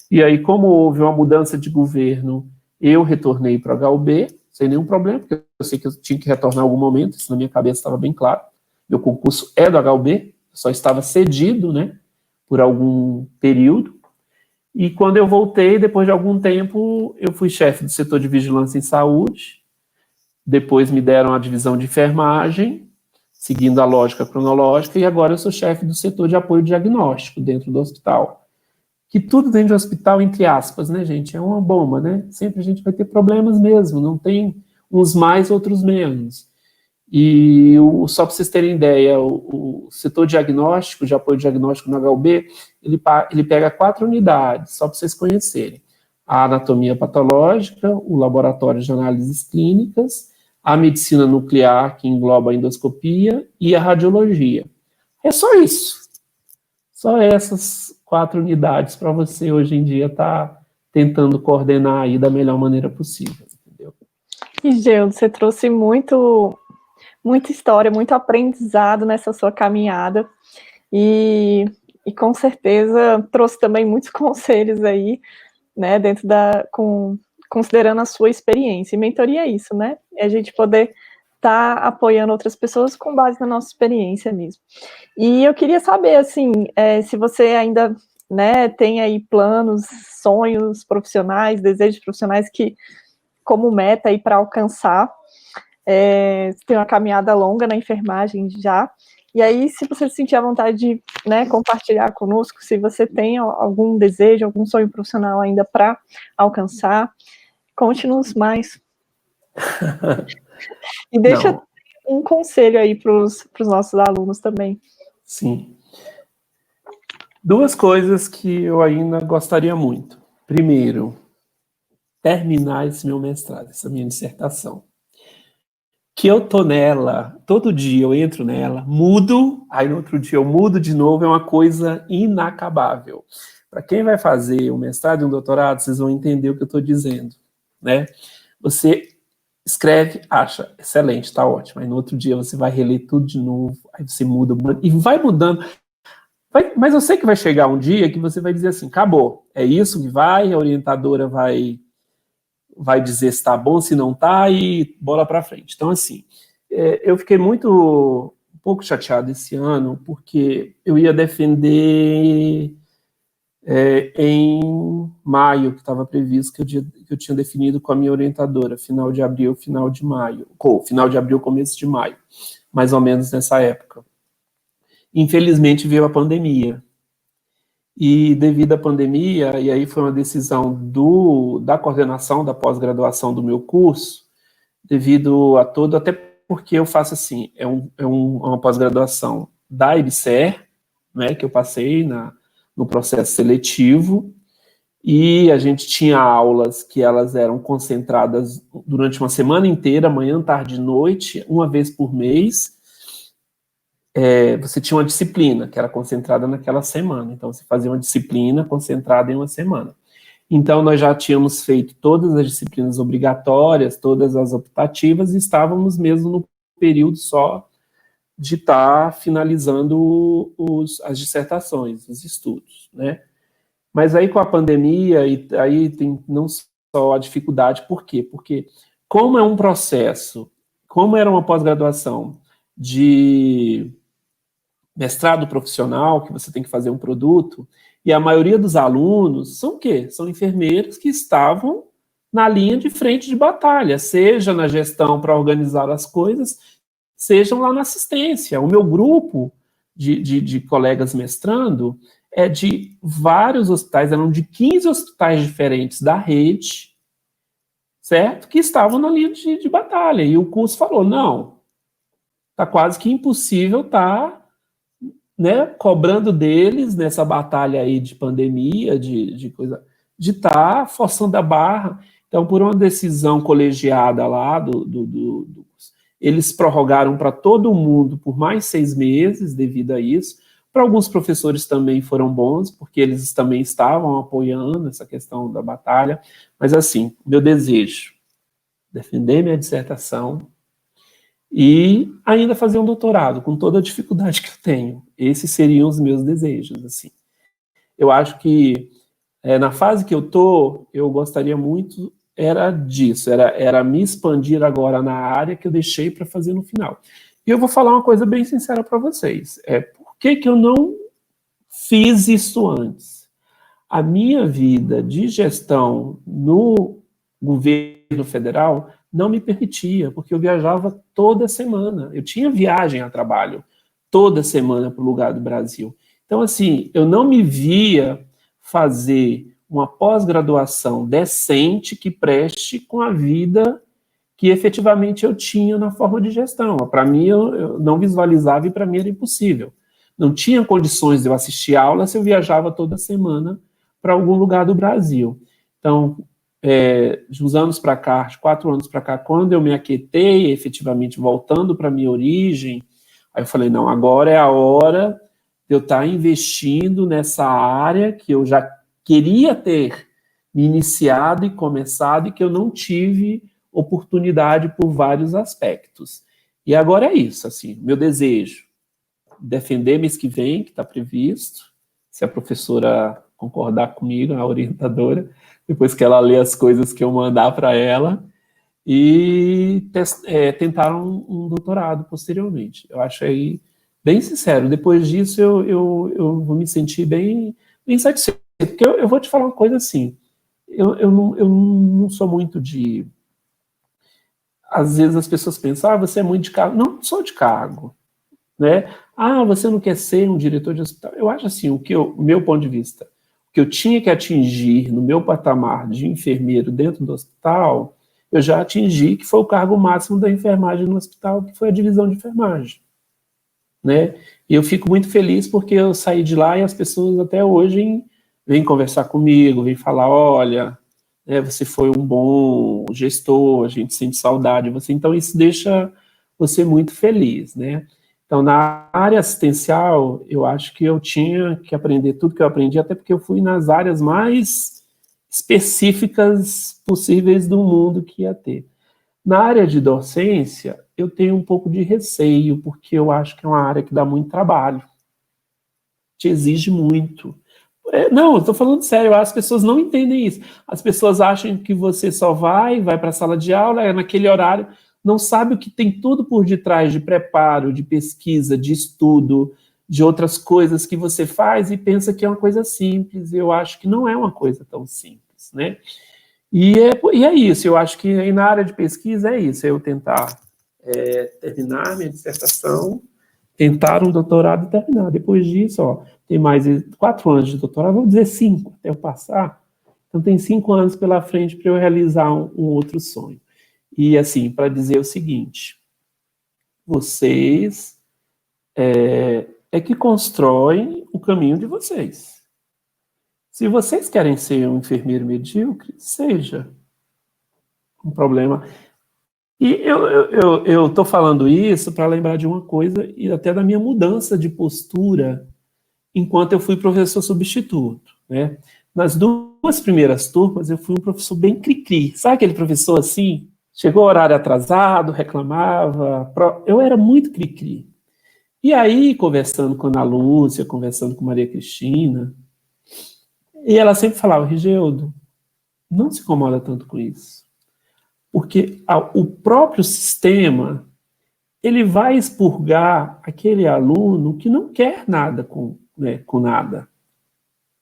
E aí, como houve uma mudança de governo, eu retornei para a HUB, sem nenhum problema, porque eu sei que eu tinha que retornar em algum momento, isso na minha cabeça estava bem claro. Meu concurso é do HUB, só estava cedido, né, por algum período. E quando eu voltei, depois de algum tempo, eu fui chefe do setor de vigilância em saúde, depois me deram a divisão de enfermagem, seguindo a lógica cronológica, e agora eu sou chefe do setor de apoio diagnóstico dentro do hospital. Que tudo dentro do hospital, entre aspas, né, gente, é uma bomba, né? Sempre a gente vai ter problemas mesmo, não tem uns mais, outros menos. E só para vocês terem ideia, o setor diagnóstico, de apoio diagnóstico no HUB, ele pega 4 unidades, só para vocês conhecerem. A anatomia patológica, o laboratório de análises clínicas, a medicina nuclear, que engloba a endoscopia, e a radiologia. É só isso. Só essas 4 unidades para você, hoje em dia, estar tentando coordenar aí da melhor maneira possível, entendeu? E, Geudo, você trouxe muita história, muito aprendizado nessa sua caminhada, e com certeza trouxe também muitos conselhos aí, né, considerando a sua experiência. E mentoria é isso, né? É a gente poder estar apoiando outras pessoas com base na nossa experiência mesmo. E eu queria saber, assim, se você ainda, né, tem aí planos, sonhos profissionais, desejos profissionais que, como meta aí para alcançar. Você tem uma caminhada longa na enfermagem já. E aí, se você sentir a vontade de, né, compartilhar conosco, se você tem algum desejo, algum sonho profissional ainda para alcançar, conte-nos mais. E deixa um conselho aí para os nossos alunos também. Sim. 2 coisas que eu ainda gostaria muito. Primeiro, terminar esse meu mestrado, essa minha dissertação. Que eu tô nela, todo dia eu entro nela, mudo, aí no outro dia eu mudo de novo, é uma coisa inacabável. Para quem vai fazer um mestrado e um doutorado, vocês vão entender o que eu estou dizendo, né? Você escreve, acha, excelente, está ótimo, aí no outro dia você vai reler tudo de novo, aí você muda, e vai mudando. Mas eu sei que vai chegar um dia que você vai dizer assim, acabou, é isso que vai, a orientadora vai dizer se está bom, se não está, e bola para frente. Então, assim, eu fiquei um pouco chateado esse ano, porque eu ia defender em maio, que estava previsto, que eu tinha definido com a minha orientadora, final de abril, final de maio, final de abril, começo de maio, mais ou menos nessa época. Infelizmente, veio a pandemia. E devido à pandemia, e aí foi uma decisão da coordenação da pós-graduação do meu curso, devido a todo, até porque eu faço assim, uma pós-graduação da IBSER, né, que eu passei no processo seletivo, e a gente tinha aulas que elas eram concentradas durante uma semana inteira, manhã, tarde e noite, uma vez por mês. Você tinha uma disciplina que era concentrada naquela semana, então você fazia uma disciplina concentrada em uma semana. Então nós já tínhamos feito todas as disciplinas obrigatórias, todas as optativas, e estávamos mesmo no período só de estar finalizando as dissertações, os estudos, né? Mas aí com a pandemia, e aí tem não só a dificuldade, por quê? Porque como é um processo, como era uma pós-graduação de mestrado profissional, que você tem que fazer um produto, e a maioria dos alunos são o quê? São enfermeiros que estavam na linha de frente de batalha, seja na gestão para organizar as coisas, sejam lá na assistência. O meu grupo de colegas mestrando é de vários hospitais, eram de 15 hospitais diferentes da rede, certo? Que estavam na linha de batalha. E o curso falou, não, está quase que impossível estar, né, cobrando deles nessa batalha aí de pandemia, de coisa, de estar forçando a barra. Então, por uma decisão colegiada lá, eles prorrogaram para todo mundo por mais 6 meses devido a isso. Para alguns professores também foram bons, porque eles também estavam apoiando essa questão da batalha. Mas, assim, meu desejo, defender minha dissertação e ainda fazer um doutorado, com toda a dificuldade que eu tenho. Esses seriam os meus desejos, assim. Eu acho que, na fase que eu estou, eu gostaria muito, era disso, era me expandir agora na área que eu deixei para fazer no final. E eu vou falar uma coisa bem sincera para vocês. Por que eu não fiz isso antes? A minha vida de gestão no governo federal não me permitia, porque eu viajava toda semana. Eu tinha viagem a trabalho toda semana para o lugar do Brasil. Então, assim, eu não me via fazer uma pós-graduação decente que preste com a vida que efetivamente eu tinha na forma de gestão. Para mim, eu não visualizava e para mim era impossível. Não tinha condições de eu assistir aula se eu viajava toda semana para algum lugar do Brasil. Então, de uns anos para cá, de 4 anos para cá, quando eu me aquietei, efetivamente voltando para a minha origem, aí eu falei, não, agora é a hora de eu estar investindo nessa área que eu já queria ter me iniciado e começado e que eu não tive oportunidade por vários aspectos. E agora é isso, assim, meu desejo, defender mês que vem, que está previsto, se a professora concordar comigo, a orientadora, depois que ela lê as coisas que eu mandar para ela, e tentar um doutorado posteriormente. Eu acho aí, bem sincero, depois disso eu vou me sentir bem satisfeito, porque eu vou te falar uma coisa assim, eu não sou muito de... Às vezes as pessoas pensam, você é muito de cargo. Não sou de cargo, né? Você não quer ser um diretor de hospital. Eu acho assim, o meu ponto de vista, o que eu tinha que atingir no meu patamar de enfermeiro dentro do hospital, eu já atingi, que foi o cargo máximo da enfermagem no hospital, que foi a divisão de enfermagem, né? E eu fico muito feliz porque eu saí de lá e as pessoas até hoje vêm conversar comigo, vêm falar, olha, você foi um bom gestor, a gente sente saudade de você, então isso deixa você muito feliz, né? Então, na área assistencial, eu acho que eu tinha que aprender tudo que eu aprendi, até porque eu fui nas áreas mais específicas possíveis do mundo que ia ter. Na área de docência, eu tenho um pouco de receio, porque eu acho que é uma área que dá muito trabalho, te exige muito. Não, eu estou falando sério, as pessoas não entendem isso. As pessoas acham que você só vai para a sala de aula, naquele horário, não sabe o que tem tudo por detrás de preparo, de pesquisa, de estudo, de outras coisas que você faz e pensa que é uma coisa simples. Eu acho que não é uma coisa tão simples, né? E é isso, eu acho que aí na área de pesquisa é isso, é eu tentar terminar minha dissertação, tentar um doutorado e terminar. Depois disso, tem mais 4 anos de doutorado, vou dizer 5, até eu passar. Então, tem 5 anos pela frente para eu realizar um outro sonho. E, assim, para dizer o seguinte, vocês é que constroem o caminho de vocês. Se vocês querem ser um enfermeiro medíocre, seja. Um problema. E eu estou falando isso para lembrar de uma coisa e até da minha mudança de postura enquanto eu fui professor substituto, né? Nas 2 primeiras turmas, eu fui um professor bem cri-cri. Sabe aquele professor assim? Chegou horário atrasado, reclamava. Eu era muito cri-cri. E aí, conversando com a Ana Lúcia, conversando com Maria Cristina, e ela sempre falava, Rigeudo, não se incomoda tanto com isso. Porque o próprio sistema, ele vai expurgar aquele aluno que não quer nada com nada.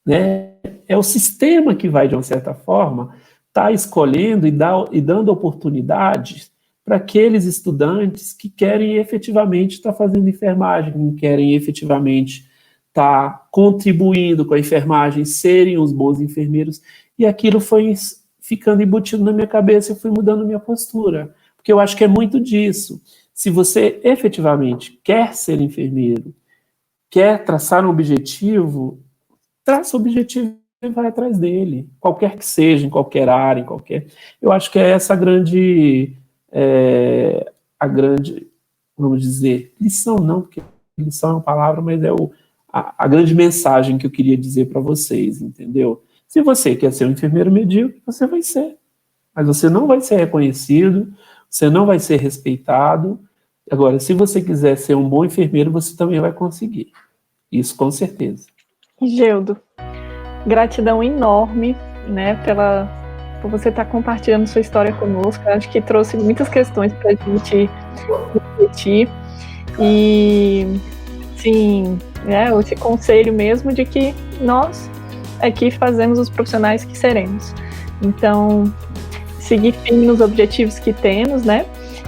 Né? É o sistema que vai, de uma certa forma, estar escolhendo e dando oportunidades para aqueles estudantes que querem efetivamente estar fazendo enfermagem, que querem efetivamente estar contribuindo com a enfermagem, serem os bons enfermeiros. E aquilo foi ficando embutido na minha cabeça e eu fui mudando minha postura. Porque eu acho que é muito disso. Se você efetivamente quer ser enfermeiro, quer traçar um objetivo, traça o objetivo e vai atrás dele. Qualquer que seja, em qualquer área, em qualquer... Eu acho que é essa a grande, vamos dizer, lição não, porque lição é uma palavra, mas é a grande mensagem que eu queria dizer para vocês, entendeu? Se você quer ser um enfermeiro medíocre, você vai ser. Mas você não vai ser reconhecido, você não vai ser respeitado. Agora, se você quiser ser um bom enfermeiro, você também vai conseguir. Isso com certeza. Rigeudo, gratidão enorme, né, por você estar compartilhando sua história conosco. Eu acho que trouxe muitas questões para a gente refletir. E, sim, né, esse conselho mesmo de que nós aqui fazemos os profissionais que seremos. Então, seguir firme nos objetivos que temos, né?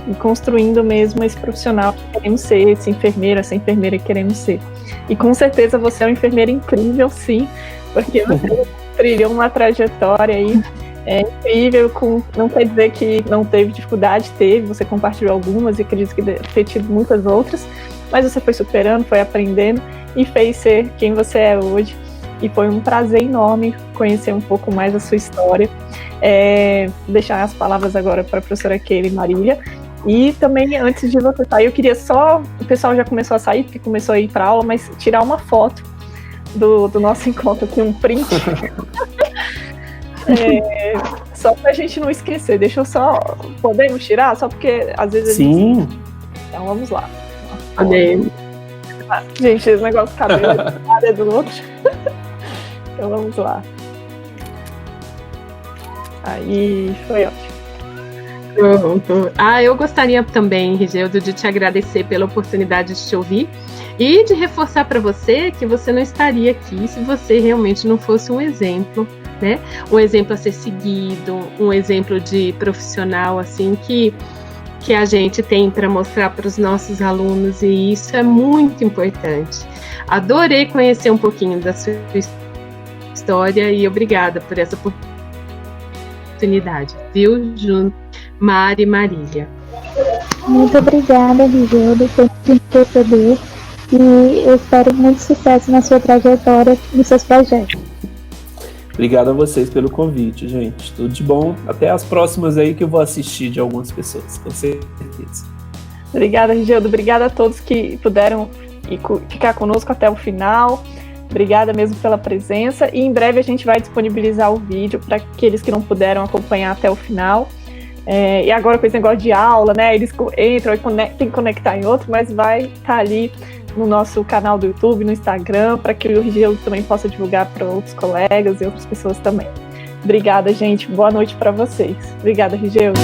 E construindo mesmo esse profissional que queremos ser, esse enfermeiro, essa enfermeira que queremos ser. E com certeza você é um enfermeiro incrível, sim, porque você trilhou uma trajetória aí incrível, não quer dizer que não teve dificuldade, teve, você compartilhou algumas e acredito que deve ter tido muitas outras, mas você foi superando, foi aprendendo e fez ser quem você é hoje. E foi um prazer enorme conhecer um pouco mais a sua história. Deixar as palavras agora para a professora Keila e Marília. E também, antes de você sair, eu queria só... O pessoal já começou a sair, porque começou a ir para aula, mas tirar uma foto do nosso encontro aqui, um print. Só para a gente não esquecer. Deixa eu só... Podemos tirar? Só porque, às vezes... Sim. Então, vamos lá. Gente, esse negócio do cabelo é do outro. Então vamos lá. Aí foi ótimo. Pronto. Eu gostaria também, Rigeudo, de te agradecer pela oportunidade de te ouvir e de reforçar para você que você não estaria aqui se você realmente não fosse um exemplo, né? Um exemplo a ser seguido, um exemplo de profissional assim que a gente tem para mostrar para os nossos alunos, e isso é muito importante. Adorei conhecer um pouquinho da sua história e obrigada por essa oportunidade, viu, Mari e Marília? Muito obrigada, Rigeudo, por me receber e eu espero muito sucesso na sua trajetória e nos seus projetos. Obrigado a vocês pelo convite, gente. Tudo de bom. Até as próximas aí que eu vou assistir de algumas pessoas, com certeza. Obrigada, Rigeudo. Obrigada a todos que puderam ficar conosco até o final. Obrigada mesmo pela presença. E em breve a gente vai disponibilizar o vídeo para aqueles que não puderam acompanhar até o final. E agora com esse negócio de aula, né? Eles entram e tem que conectar em outro, mas vai estar ali no nosso canal do YouTube, no Instagram, para que o Rigeudo também possa divulgar para outros colegas e outras pessoas também. Obrigada, gente. Boa noite para vocês. Obrigada, Rigeudo.